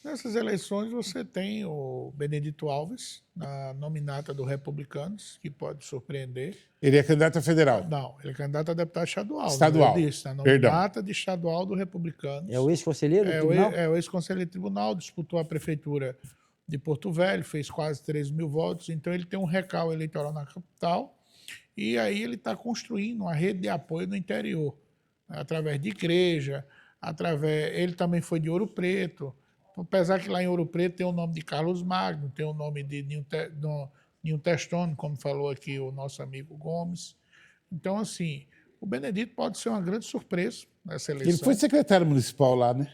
Nessas eleições você tem o Benedito Alves, na nominata do Republicanos, que pode surpreender. Ele é candidato a federal? Não, ele é candidato a deputado estadual. Estadual. Eu disse, na nominata de estadual do Republicanos. É o ex-conselheiro do tribunal? É o ex-conselheiro do tribunal, disputou a prefeitura de Porto Velho, fez quase 13 mil votos, então ele tem um recall eleitoral na capital, e aí ele está construindo uma rede de apoio no interior, através de igreja, ele também foi de Ouro Preto, apesar que lá em Ouro Preto tem o nome de Carlos Magno, tem o nome de Ninho Testoni, como falou aqui o nosso amigo Gomes. Então, assim, o Benedito pode ser uma grande surpresa nessa eleição. Ele foi secretário municipal lá, né?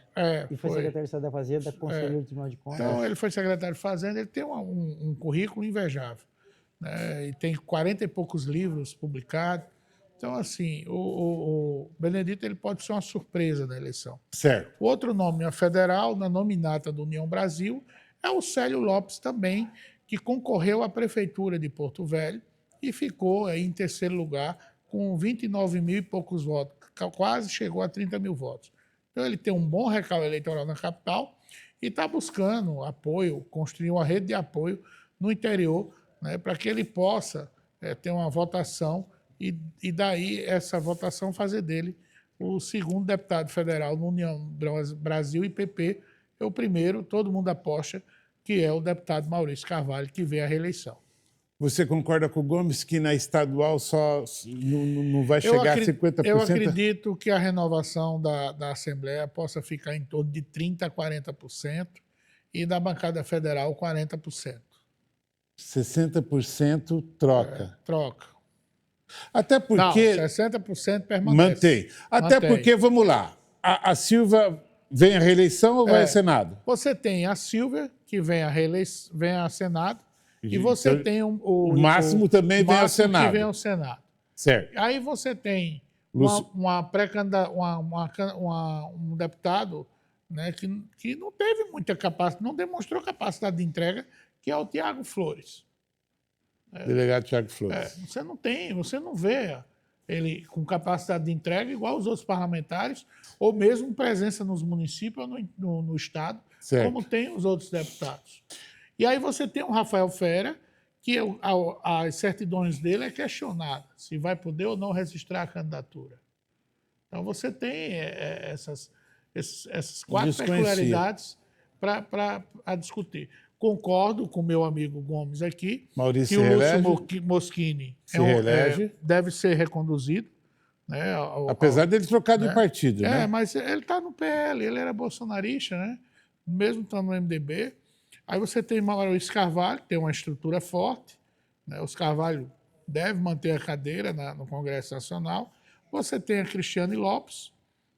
E foi secretário de Estado da Fazenda, conselheiro do Tribunal de Contas. Então, ele foi secretário de Fazenda, ele tem um currículo invejável, né? E tem 40 e poucos livros publicados. Então, assim, o Benedito ele pode ser uma surpresa na eleição. Certo. O outro nome a federal, na nominata do União Brasil, é o Célio Lopes também, que concorreu à prefeitura de Porto Velho e ficou aí em terceiro lugar com 29 mil e poucos votos, quase chegou a 30 mil votos. Então, ele tem um bom recall eleitoral na capital e está buscando apoio, construir uma rede de apoio no interior, né, para que ele possa ter uma votação e daí essa votação fazer dele o segundo deputado federal no União Brasil, e PP é o primeiro, todo mundo aposta, que é o deputado Maurício Carvalho, que vê a reeleição. Você concorda com o Gomes que na estadual só não vai chegar a 50%? Eu acredito que a renovação da Assembleia possa ficar em torno de 30% a 40% e da bancada federal 40%. 60% troca. Troca. Até porque... Não, 60% permanece. Mantém. Até porque, vamos lá, a Silvia vem à reeleição ou vai ao Senado? Você tem a Silvia, que vem a Senado, e você então, tem o Máximo também vem ao Senado. Que vem ao Senado. Certo. Aí você tem um deputado, né, que não teve muita capacidade, não demonstrou capacidade de entrega, que é o Tiago Flores. Delegado Tiago Flores. Você não vê ele com capacidade de entrega igual os outros parlamentares, ou mesmo presença nos municípios ou no Estado, certo, como tem os outros deputados. E aí você tem o Rafael Fera, que as certidões dele é questionada, se vai poder ou não registrar a candidatura. Então você tem essas 4 peculiaridades para discutir. Concordo com o meu amigo Gomes aqui, Maurício que o relege? Lúcio Moschini Se reelege? deve ser reconduzido. Né, Apesar dele trocar de partido, né? mas ele está no PL, ele era bolsonarista, né? Mesmo estando no MDB. Aí você tem Maurício Carvalho, que tem uma estrutura forte, né? Os Carvalho deve manter a cadeira no Congresso Nacional. Você tem a Cristiane Lopes,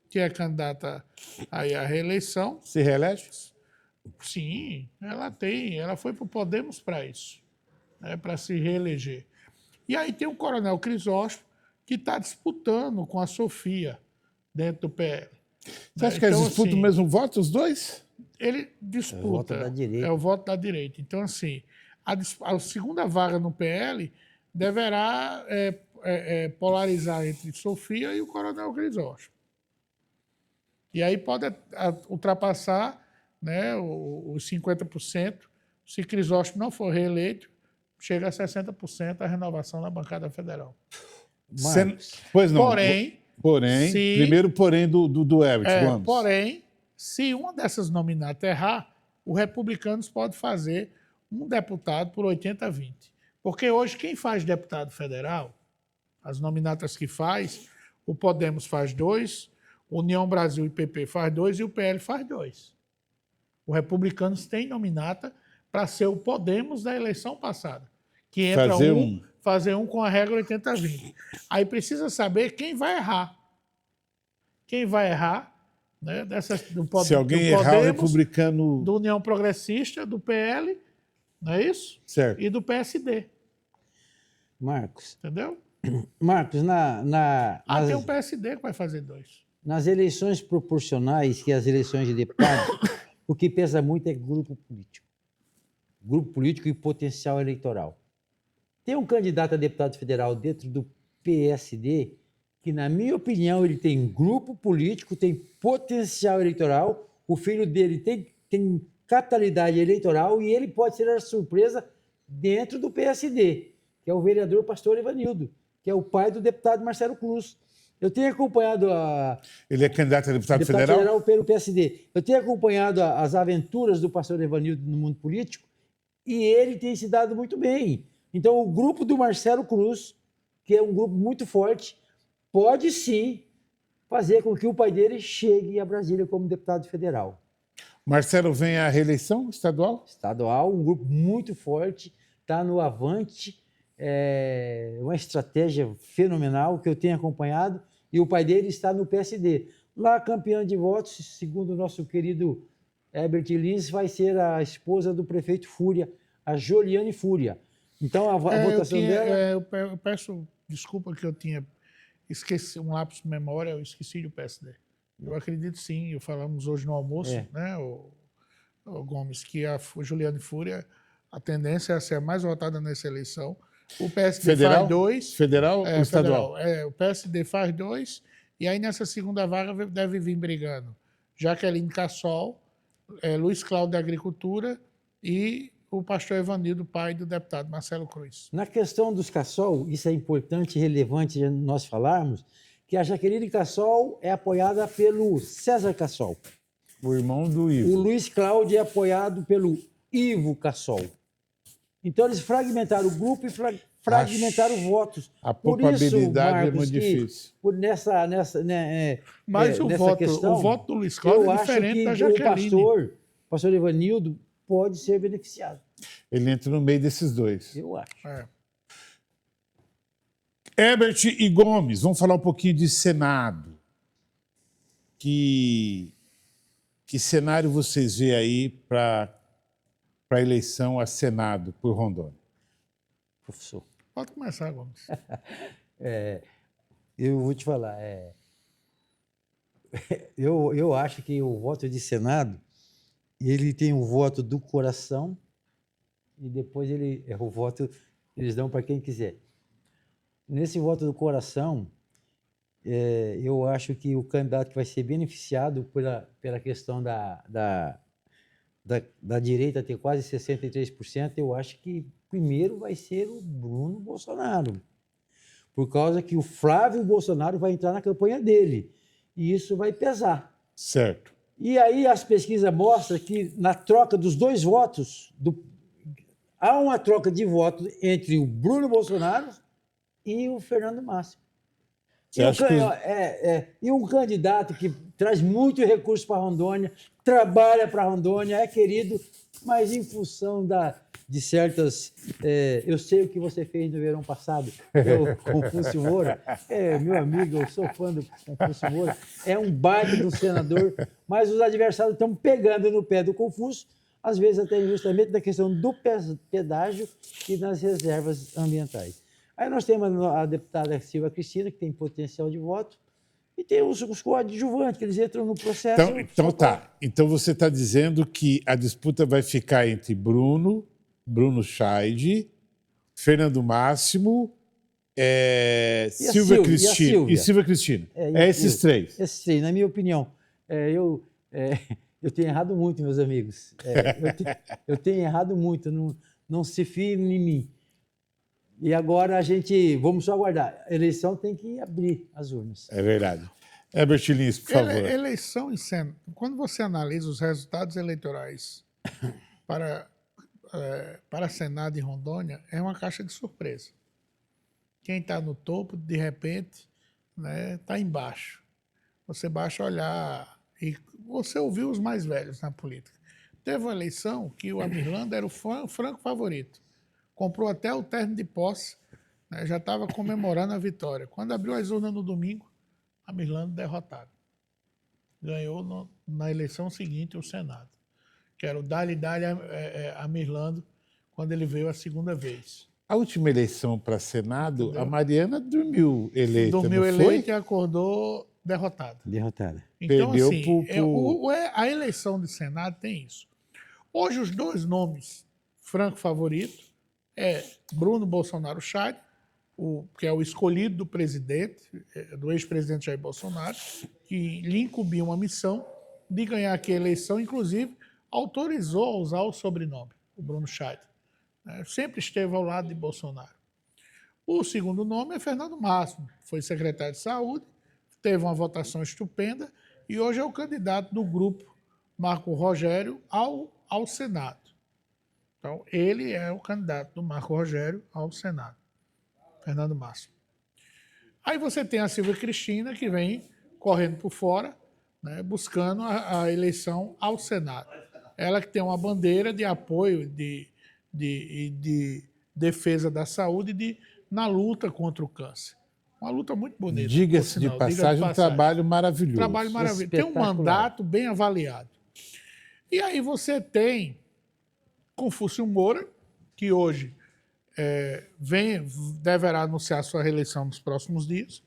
que é candidata aí à reeleição. Se reelege? Sim, ela foi para o Podemos para isso, né? Para se reeleger. E aí tem o Coronel Crisóstomo, que está disputando com a Sofia dentro do PL. Você acha que eles disputam o mesmo voto, os dois? Ele disputa. É o voto da direita. É o voto da direita. Então, assim, a segunda vaga no PL deverá polarizar entre Sofia e o Coronel Crisóstomo. E aí pode ultrapassar, né, os 50%. Se Crisóstomo não for reeleito, chega a 60% a renovação da bancada federal. Pois não. Porém, primeiro porém do Herbert Gomes. Porém, se uma dessas nominatas errar, o Republicanos pode fazer um deputado por 80-20. Porque hoje quem faz deputado federal, as nominatas que faz, o Podemos faz 2, União Brasil e PP faz 2 e o PL faz 2. O Republicanos tem nominata para ser o Podemos da eleição passada, que entra fazer um com a regra 80-20. Aí precisa saber quem vai errar. Quem vai errar, né, se alguém errar, o republicano... Do União Progressista, do PL, não é isso? Certo. E do PSD. Marcos. Entendeu? Marcos, tem o PSD que vai fazer 2. Nas eleições proporcionais, que é as eleições de deputado, o que pesa muito é grupo político. Grupo político e potencial eleitoral. Tem um candidato a deputado federal dentro do PSD que, na minha opinião, ele tem grupo político, tem potencial eleitoral, o filho dele tem capitalidade eleitoral e ele pode ser a surpresa dentro do PSD, que é o vereador Pastor Evanildo, que é o pai do deputado Marcelo Cruz. Eu tenho acompanhado Ele é candidato a deputado federal pelo PSD. Eu tenho acompanhado as aventuras do Pastor Evanildo no mundo político e ele tem se dado muito bem. Então, o grupo do Marcelo Cruz, que é um grupo muito forte, pode sim fazer com que o pai dele chegue a Brasília como deputado federal. Marcelo vem à reeleição estadual? Estadual, um grupo muito forte, está no avante, uma estratégia fenomenal que eu tenho acompanhado, e o pai dele está no PSD. Lá, campeã de votos, segundo o nosso querido Herbert Lins, vai ser a esposa do prefeito Fúria, a Joliane Fúria. Então, a votação dela... Eu peço desculpa que eu tinha esquecido um lapso de memória, eu esqueci do PSD. Eu acredito sim, falamos hoje no almoço, né, o Gomes, que a Joliane Fúria, a tendência é a ser a mais votada nessa eleição. O PSD faz 2. Federal ou estadual? O PSD faz 2, e aí nessa segunda vaga deve vir brigando Jaqueline Cassol, Luiz Cláudio da Agricultura e o pastor Evanildo, pai do deputado Marcelo Cruz. Na questão dos Cassol, isso é importante e relevante nós falarmos, que a Jaqueline Cassol é apoiada pelo César Cassol. O irmão do Ivo. O Luiz Cláudio é apoiado pelo Ivo Cassol. Então, eles fragmentaram o grupo e fragmentaram votos. A probabilidade é muito difícil. Mas o voto do Luiz Cláudio é diferente da Jaqueline. O pastor Evanildo pode ser beneficiado. Ele entra no meio desses dois. Eu acho. Herbert e Gomes, vamos falar um pouquinho de Senado. Que cenário vocês veem aí para a eleição a Senado por Rondônia? Professor. Pode começar, Gomes. Eu vou te falar. Eu acho que o voto de Senado, ele tem o voto do coração e depois o voto eles dão para quem quiser. Nesse voto do coração, eu acho que o candidato que vai ser beneficiado pela questão da da direita ter quase 63%, eu acho que primeiro vai ser o Bruno Bolsonaro. Por causa que o Flávio Bolsonaro vai entrar na campanha dele. E isso vai pesar. Certo. E aí as pesquisas mostram que na troca dos 2 votos, há uma troca de votos entre o Bruno Bolsonaro e o Fernando Máximo. E um candidato que traz muito recurso para Rondônia, trabalha para Rondônia, é querido, mas em função de certas... eu sei o que você fez no verão passado, Confúcio Moura, meu amigo, eu sou fã do Confúcio Moura, é um baita do senador, mas os adversários estão pegando no pé do Confúcio, às vezes até justamente na questão do pedágio e nas reservas ambientais. Aí nós temos a deputada Silva Cristina, que tem potencial de voto, e tem os coadjuvantes, que eles entram no processo. Então tá. Então você está dizendo que a disputa vai ficar entre Bruno Scheid, Fernando Máximo, Silvia Cristina. E Silvia Cristina. Esses três. Esses três, na minha opinião. Eu tenho errado muito, meus amigos. Eu tenho errado muito. Não se fie em mim. E agora vamos só aguardar. A eleição tem que abrir as urnas. É verdade. Herbert Lins, por favor. Eleição em Senado. Quando você analisa os resultados eleitorais para Senado e Rondônia, é uma caixa de surpresa. Quem está no topo, de repente, está embaixo. Você basta olhar e você ouviu os mais velhos na política. Teve uma eleição que o Amirlanda era o franco favorito. Comprou até o terno de posse, já estava comemorando a vitória. Quando abriu as urnas no domingo, Amirlanda derrotado. Ganhou na eleição seguinte o Senado, que era o Dali Amirlanda, quando ele veio a segunda vez. A última eleição para Senado, entendeu? A Mariana dormiu eleita, dormiu eleita e acordou derrotada. Então, perdeu assim, a eleição de Senado tem isso. Hoje, os 2 nomes franco favorito é Bruno Bolsonaro Scheid, que é o escolhido do presidente, do ex-presidente Jair Bolsonaro, que lhe incumbiu uma missão de ganhar aqui a eleição, inclusive autorizou a usar o sobrenome, o Bruno Scheid. Sempre esteve ao lado de Bolsonaro. O segundo nome é Fernando Máximo, foi secretário de Saúde, teve uma votação estupenda e hoje é o candidato do grupo Marco Rogério ao Senado. Então, ele é o candidato do Marco Rogério ao Senado, Fernando Máximo. Aí você tem a Silvia Cristina, que vem correndo por fora, buscando a eleição ao Senado. Ela que tem uma bandeira de apoio, de defesa da saúde na luta contra o câncer. Uma luta muito bonita. Diga-se de passagem, um trabalho maravilhoso. Trabalho maravilhoso. Tem um mandato bem avaliado. E aí você tem Confúcio Moura, que hoje deverá anunciar sua reeleição nos próximos dias,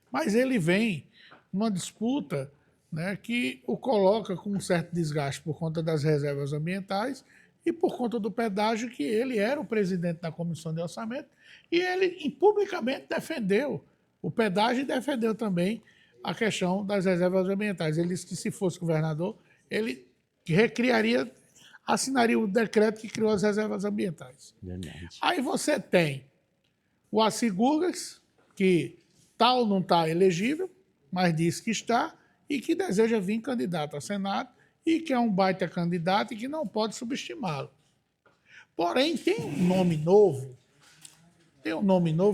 mas ele vem numa disputa que o coloca com um certo desgaste por conta das reservas ambientais e por conta do pedágio, que ele era o presidente da Comissão de Orçamento e ele publicamente defendeu o pedágio e defendeu também a questão das reservas ambientais. Ele disse que se fosse governador, ele assinaria o decreto que criou as reservas ambientais. Verdade. Aí você tem o Assi Gurgas, que está ou não está elegível, mas diz que está e que deseja vir candidato a Senado e que é um baita candidato e que não pode subestimá-lo. Porém, tem um nome novo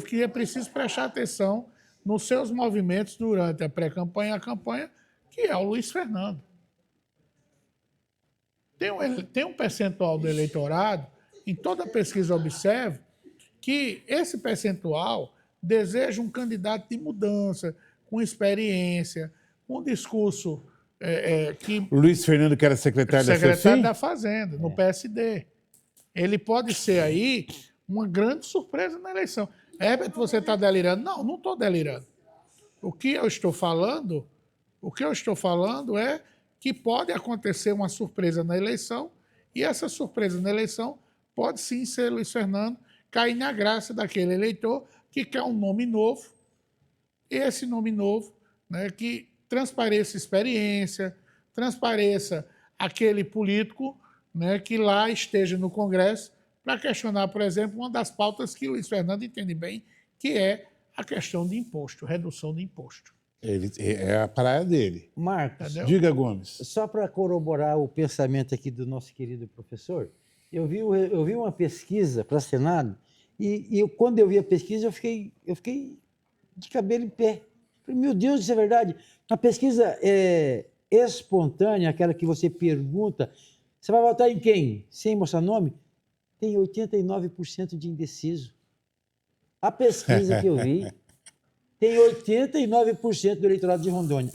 que é preciso prestar atenção nos seus movimentos durante a pré-campanha e a campanha, que é o Luiz Fernando. Tem um percentual do eleitorado, em toda pesquisa observa, que esse percentual deseja um candidato de mudança, com experiência, com um discurso que... O Luiz Fernando, que era secretário da Fazenda, no PSD. Ele pode ser aí uma grande surpresa na eleição. Herbert, você está delirando? Não estou delirando. O que eu estou falando é que pode acontecer uma surpresa na eleição, e essa surpresa na eleição pode sim ser Luiz Fernando cair na graça daquele eleitor que quer um nome novo, esse nome novo, que transpareça experiência, transpareça aquele político, né, que lá esteja no Congresso para questionar, por exemplo, uma das pautas que Luiz Fernando entende bem, que é a questão de imposto, redução de imposto. É a praia dele. Marcos, Entendeu? Diga, Gomes. só para corroborar o pensamento aqui do nosso querido professor, eu vi uma pesquisa para Senado e quando eu vi a pesquisa eu fiquei de cabelo em pé. Falei, meu Deus, isso é verdade. A pesquisa espontânea, aquela que você pergunta, você vai votar em quem? Sem mostrar nome? Tem 89% de indeciso. A pesquisa que eu vi tem 89% do eleitorado de Rondônia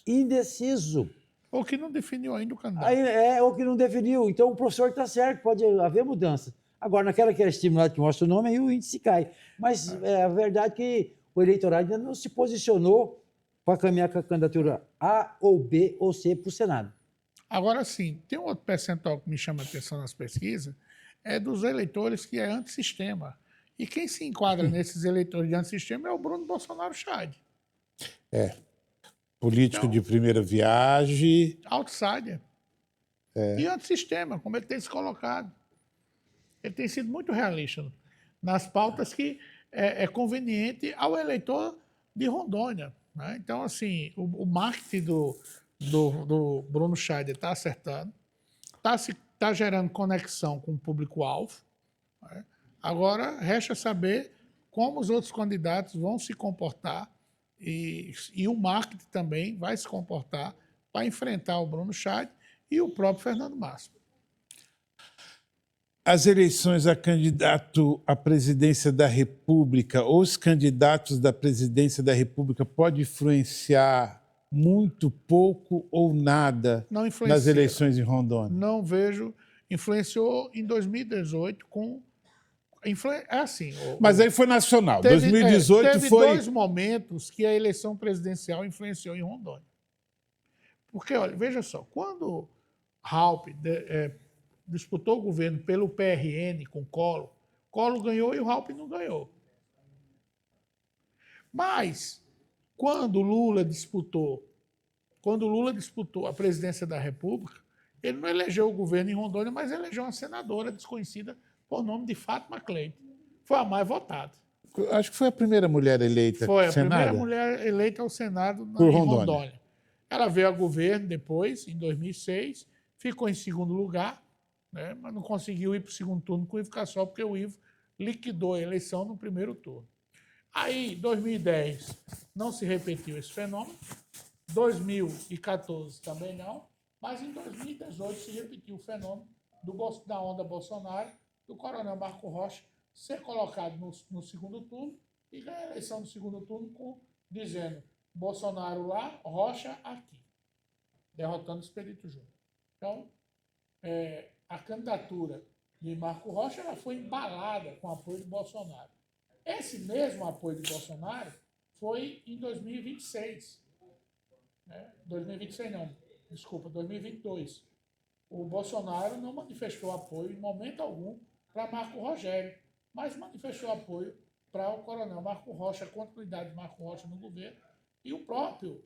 indeciso. Ou que não definiu ainda o candidato. Aí o que não definiu. Então o professor está certo, pode haver mudança. Agora, naquela que é estimulada que mostra o nome, aí o índice cai. Mas a verdade é que o eleitorado ainda não se posicionou para caminhar com a candidatura A ou B ou C para o Senado. Agora sim, tem um outro percentual que me chama a atenção nas pesquisas, é dos eleitores que é antissistema. E quem se enquadra nesses eleitores de antissistema é o Bruno Bolsonaro Chad. Político de primeira viagem. Outsider. E antissistema, como ele tem se colocado. Ele tem sido muito realista nas pautas que é conveniente ao eleitor de Rondônia, né? Então, assim, o marketing do Bruno Scheider está acertando, está gerando conexão com o público-alvo, né? Agora, resta saber como os outros candidatos vão se comportar e o marketing também vai se comportar para enfrentar o Bruno Scheider e o próprio Fernando Máximo. As eleições a candidato à presidência da República, ou os candidatos da presidência da República, pode influenciar muito pouco ou nada nas eleições em Rondônia? Não vejo. Influenciou em 2018 com... Mas aí foi nacional. Teve 2018 foi... Teve 2 momentos que a eleição presidencial influenciou em Rondônia. Porque, olha, veja só, quando Raup disputou o governo pelo PRN com Collor ganhou e o Raup não ganhou. Mas, quando Lula disputou a presidência da República, ele não elegeu o governo em Rondônia, mas elegeu uma senadora desconhecida por nome de Fátima Cleide. Foi a mais votada. Acho que foi a primeira mulher eleita Foi ao a Senado. primeira mulher eleita ao Senado Por em Rondônia. Rondônia. Ela veio a governo depois, em 2006, ficou em segundo lugar, né, mas não conseguiu ir para o segundo turno com o Ivo Cassol, porque o Ivo liquidou a eleição no primeiro turno. Aí, em 2010, não se repetiu esse fenômeno, 2014 também não, mas em 2018 se repetiu o fenômeno da onda Bolsonaro, do coronel Marco Rocha ser colocado no segundo turno e ganhar a eleição no segundo turno dizendo Bolsonaro lá, Rocha aqui, derrotando o Expedito Júnior. Então, a candidatura de Marco Rocha ela foi embalada com o apoio de Bolsonaro. Esse mesmo apoio de Bolsonaro foi em 2026. 2026 não, desculpa, 2022. O Bolsonaro não manifestou apoio em momento algum para Marco Rogério, mas manifestou apoio para o coronel Marco Rocha, a continuidade de Marco Rocha no governo. E o próprio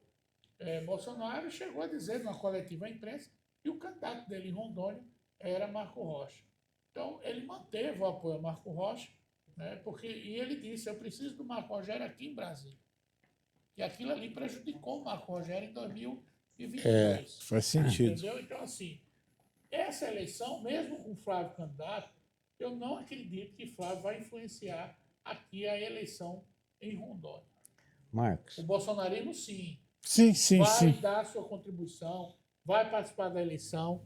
Bolsonaro chegou a dizer numa coletiva à imprensa que o candidato dele em Rondônia era Marco Rocha. Então, ele manteve o apoio a Marco Rocha, né, e ele disse, eu preciso do Marco Rogério aqui em Brasília. E aquilo ali prejudicou o Marco Rogério em 2022. Faz sentido. Entendeu? Então, assim, essa eleição, mesmo com o Flávio candidato, eu não acredito que Flávio vai influenciar aqui a eleição em Rondônia. Marcos. O bolsonarismo, sim. Sim. Vai dar a sua contribuição, vai participar da eleição.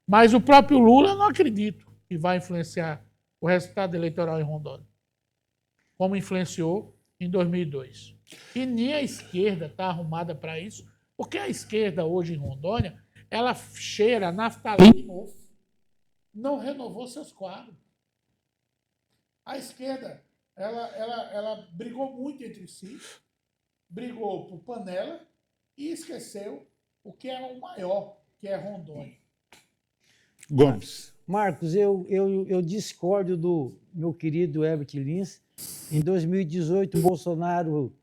Mas o próprio Lula, eu não acredito que vai influenciar o resultado eleitoral em Rondônia, como influenciou em 2002. E nem a esquerda está arrumada para isso, porque a esquerda hoje em Rondônia, ela cheira naftalina de novo. Não renovou seus quadros. A esquerda, ela brigou muito entre si, brigou por panela e esqueceu o que é o maior, que é Rondônia. Gomes. Marcos, eu discordo do meu querido Herbert Lins. Em 2018, o Bolsonaro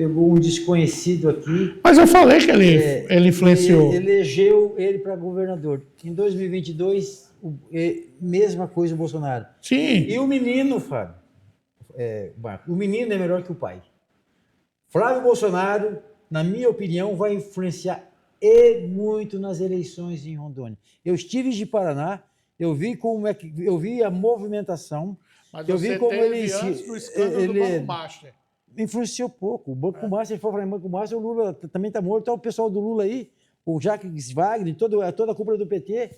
pegou um desconhecido aqui. Mas eu falei que ele influenciou. Elegeu ele para governador. Em 2022, mesma coisa o Bolsonaro. Sim. E o menino, Fábio, Marco, o menino é melhor que o pai. Flávio Bolsonaro, na minha opinião, vai influenciar muito nas eleições em Rondônia. Eu estive de Paraná, eu vi a movimentação. Mas eu você vi como teve ele antes do escândalo do Banco Master. Influenciou pouco. O Banco Master, ele for falar em Banco Master, o Lula também está morto. Então, o pessoal do Lula aí, o Jacques Wagner, toda a cúpula do PT,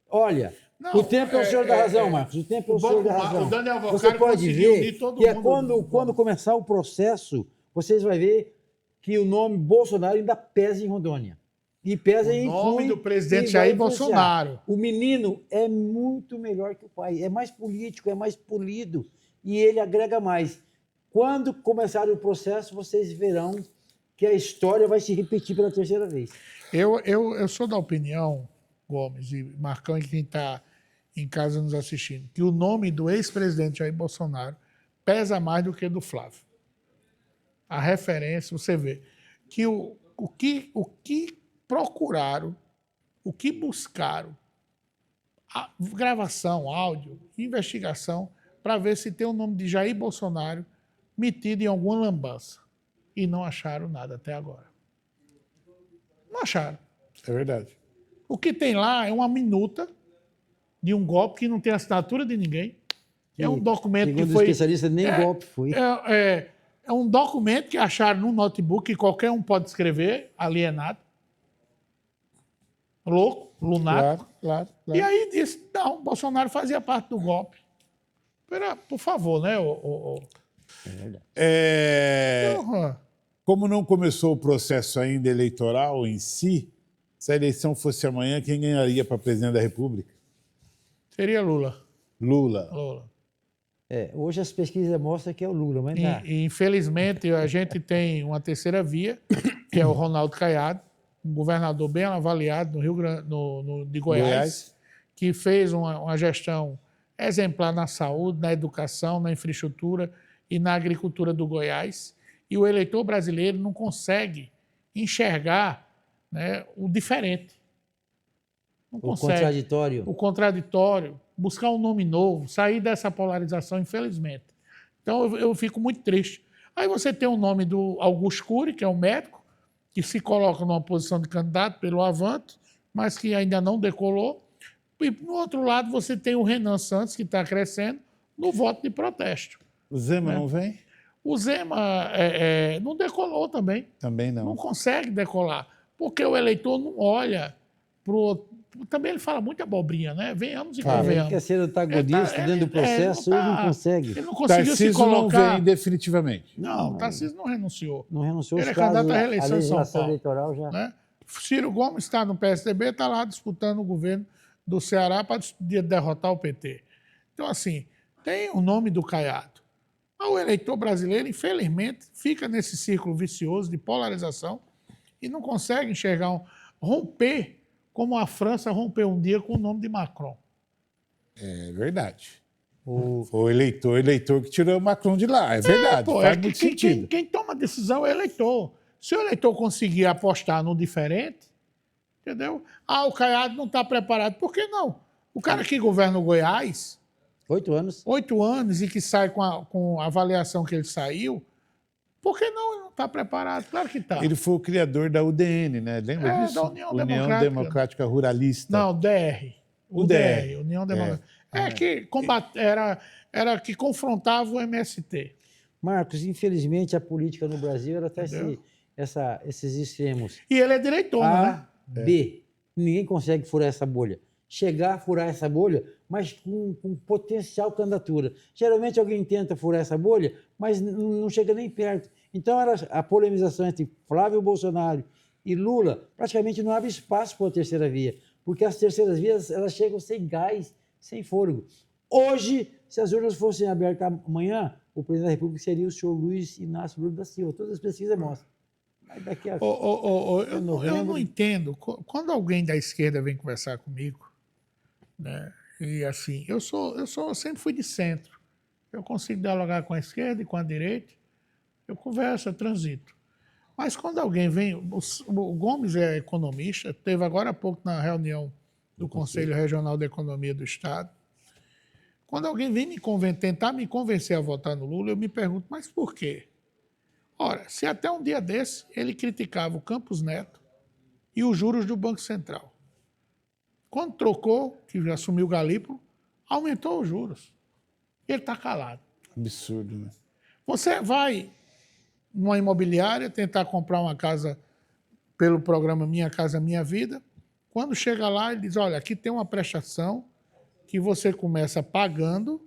olha, o tempo é o senhor da razão, Marcos. O tempo é o senhor da razão. O Daniel Vocari você pode ver unir todo que mundo quando começar o processo, vocês vão ver que o nome Bolsonaro ainda pesa em Rondônia. E pesa em o nome do presidente Jair Bolsonaro. O menino é muito melhor que o pai. É mais político, é mais polido. E ele agrega mais. Quando começar o processo, vocês verão que a história vai se repetir pela terceira vez. Eu sou da opinião, Gomes e Marcão, e quem está em casa nos assistindo, que o nome do ex-presidente Jair Bolsonaro pesa mais do que do Flávio. A referência, você vê, que o que procuraram, o que buscaram, a gravação, áudio, investigação, para ver se tem o nome de Jair Bolsonaro metido em alguma lambança. E não acharam nada até agora. Não acharam. É verdade. O que tem lá é uma minuta de um golpe que não tem assinatura de ninguém. É um documento que foi... especialista, nem golpe foi. É um documento que acharam num notebook que qualquer um pode escrever, alienado. Louco, lunático. Claro. E aí disse, não, Bolsonaro fazia parte do golpe. Por favor, né? É verdade. Como não começou o processo ainda eleitoral em si, se a eleição fosse amanhã, quem ganharia para presidente da República? Seria Lula. Lula. Hoje as pesquisas mostram que é o Lula, mas tá. E infelizmente a gente tem uma terceira via, que é o Ronaldo Caiado, um governador bem avaliado no Rio Grande, de Goiás, que fez uma gestão exemplar na saúde, na educação, na infraestrutura e na agricultura do Goiás. E o eleitor brasileiro não consegue enxergar, né, o diferente. Não consegue. O contraditório, buscar um nome novo, sair dessa polarização, infelizmente. Então eu fico muito triste. Aí você tem o nome do Augusto Cury, que é um médico, que se coloca numa posição de candidato pelo Avante, mas que ainda não decolou. E, no outro lado, você tem o Renan Santos, que está crescendo no voto de protesto. O Zema não vem? O Zema não decolou também. Também não. Não consegue decolar, porque o eleitor não olha para o outro. Também ele fala muita abobrinha, né? Venhamos e convenhamos. Ele quer ser antagonista dentro do processo, ele não consegue. Ele não conseguiu se colocar... não vem definitivamente. Não, Tarcísio não renunciou. Não renunciou. Ele é candidato à reeleição em São Paulo. Eleitoral já. Né? Ciro Gomes está no PSDB, está lá disputando o governo do Ceará para derrotar o PT. Então, assim, tem o nome do Caiado. Mas o eleitor brasileiro, infelizmente, fica nesse círculo vicioso de polarização e não consegue enxergar romper como a França rompeu um dia com o nome de Macron. É verdade. Foi o eleitor que tirou o Macron de lá, é verdade. Faz muito sentido. Quem toma a decisão é o eleitor. Se o eleitor conseguir apostar no diferente, entendeu? O Caiado não está preparado. Por que não? O cara que governa o Goiás... 8 anos. 8 anos e que sai com a avaliação que ele saiu, por que não? Ele não está preparado? Claro que está. Ele foi o criador da UDN, né? Lembra disso? Da União Democrática Ruralista. Não, DR. DR. União Democrática. Era que confrontava o MST. Marcos, infelizmente a política no Brasil era até esses extremos. E ele é diretor, né? B. Ninguém consegue furar essa bolha. Chegar a furar essa bolha, mas com potencial candidatura. Geralmente alguém tenta furar essa bolha, mas não chega nem perto. Então a polemização entre Flávio Bolsonaro e Lula praticamente não abre espaço para a terceira via, porque as terceiras vias elas chegam sem gás, sem fôlego. Hoje, se as urnas fossem abertas amanhã, o presidente da República seria o senhor Luiz Inácio Lula da Silva. Todas as pesquisas mostram. Mas daqui a eu não entendo. Quando alguém da esquerda vem conversar comigo, né? E assim, eu sempre fui de centro. Eu consigo dialogar com a esquerda e com a direita. Eu converso, eu transito. Mas quando alguém vem... O Gomes é economista, teve agora há pouco na reunião do Conselho Regional de Economia do Estado. Quando alguém vem tentar me convencer a votar no Lula, eu me pergunto, mas por quê? Ora, se até um dia desse ele criticava o Campos Neto e os juros do Banco Central. Quando trocou, que assumiu o Galípolo, aumentou os juros. Ele está calado. Absurdo, né? Você vai numa imobiliária tentar comprar uma casa pelo programa Minha Casa Minha Vida. Quando chega lá, ele diz, olha, aqui tem uma prestação que você começa pagando,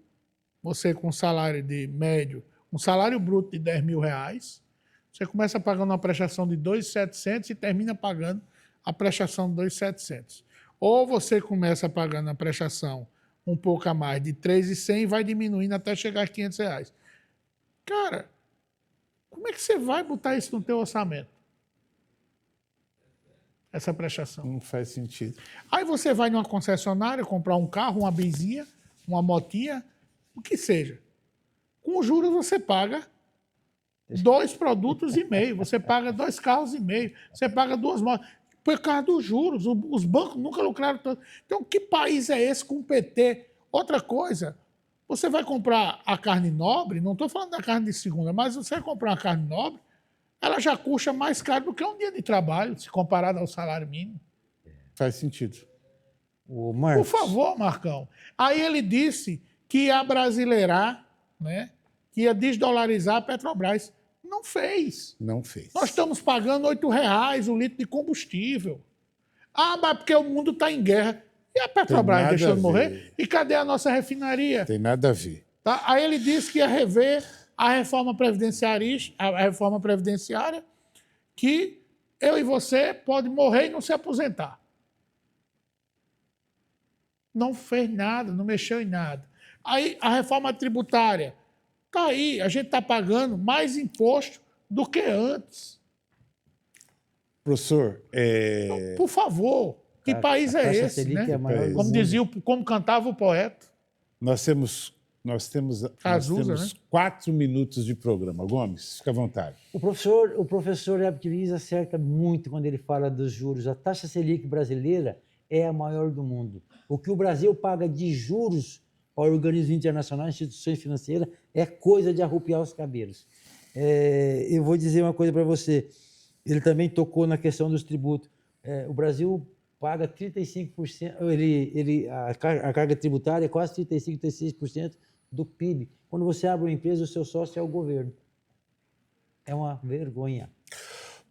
você com um salário de médio, um salário bruto de R$10.000, você começa pagando uma prestação de R$2.700 e termina pagando a prestação de R$2.700. Ou você começa pagando a prestação um pouco a mais de R$3.100 e vai diminuindo até chegar a R$500. Cara, como é que você vai botar isso no teu orçamento? Essa prestação. Não faz sentido. Aí você vai numa concessionária comprar um carro, uma benzinha, uma motinha, o que seja. Com juros você paga 2 produtos e meio, você paga 2 carros e meio, você paga 2 motos. Por causa dos juros, os bancos nunca lucraram tanto. Então, que país é esse com PT? Outra coisa, você vai comprar a carne nobre, não estou falando da carne de segunda, mas você vai comprar uma carne nobre, ela já custa mais caro do que um dia de trabalho, se comparado ao salário mínimo. Faz sentido. Por favor, Marcão. Aí ele disse que ia brasileirar, né, que ia desdolarizar a Petrobras. Não fez. Não fez. Nós estamos pagando R$8 o litro de combustível. Ah, mas porque o mundo está em guerra. E a Petrobras deixou de morrer? E cadê a nossa refinaria? Tem nada a ver. Tá? Aí ele disse que ia rever a reforma previdenciária, que eu e você pode morrer e não se aposentar. Não fez nada, não mexeu em nada. Aí a reforma tributária, está aí, a gente está pagando mais imposto do que antes. Professor, Então, por favor, que país é esse, né? Como cantava o poeta. Nós temos 4 minutos de programa. Gomes, fica à vontade. O professor Herbert Lins acerta muito quando ele fala dos juros. A taxa Selic brasileira é a maior do mundo. O que o Brasil paga de juros para organismos internacionais, instituições financeiras, é coisa de arrupiar os cabelos. Eu vou dizer uma coisa para você. Ele também tocou na questão dos tributos. O Brasil paga 35%, a carga tributária é quase 35%, 36% do PIB. Quando você abre uma empresa, o seu sócio é o governo. É uma vergonha.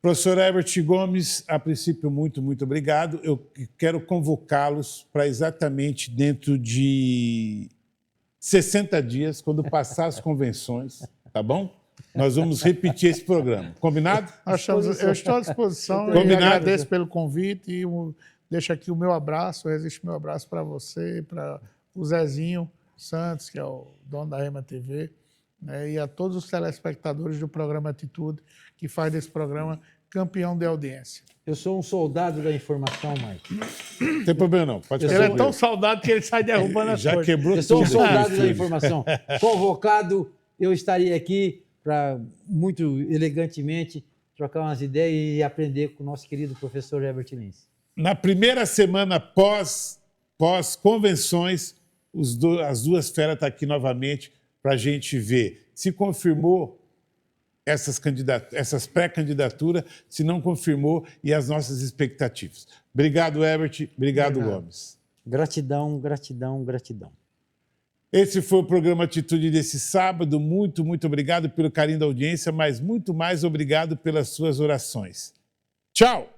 Professor Herbert Gomes, a princípio, muito obrigado. Eu quero convocá-los para exatamente dentro de 60 dias, quando passar as convenções, tá bom? Nós vamos repetir esse programa. Combinado? Eu estou à disposição. Combinado. Eu agradeço pelo convite e deixo aqui o meu abraço, existe o meu abraço para você, para o Zezinho Santos, que é o dono da Rema TV, né, e a todos os telespectadores do programa Atitude, que faz desse programa campeão de audiência. Eu sou um soldado da informação, Mike. Não tem problema não. Pode ele é tão soldado que ele sai derrubando as já coisas. Quebrou eu sou um tudo. soldado da informação. Convocado, eu estaria aqui para, muito elegantemente, trocar umas ideias e aprender com o nosso querido professor Herbert Lins. Na primeira semana pós-convenções, as duas feras estão aqui novamente para a gente ver se confirmou essas pré-candidaturas, se não confirmou, e as nossas expectativas. Obrigado, Herbert. Obrigado, Gomes. Gratidão, gratidão, gratidão. Esse foi o programa Atitude desse sábado. Muito obrigado pelo carinho da audiência, mas muito mais obrigado pelas suas orações. Tchau!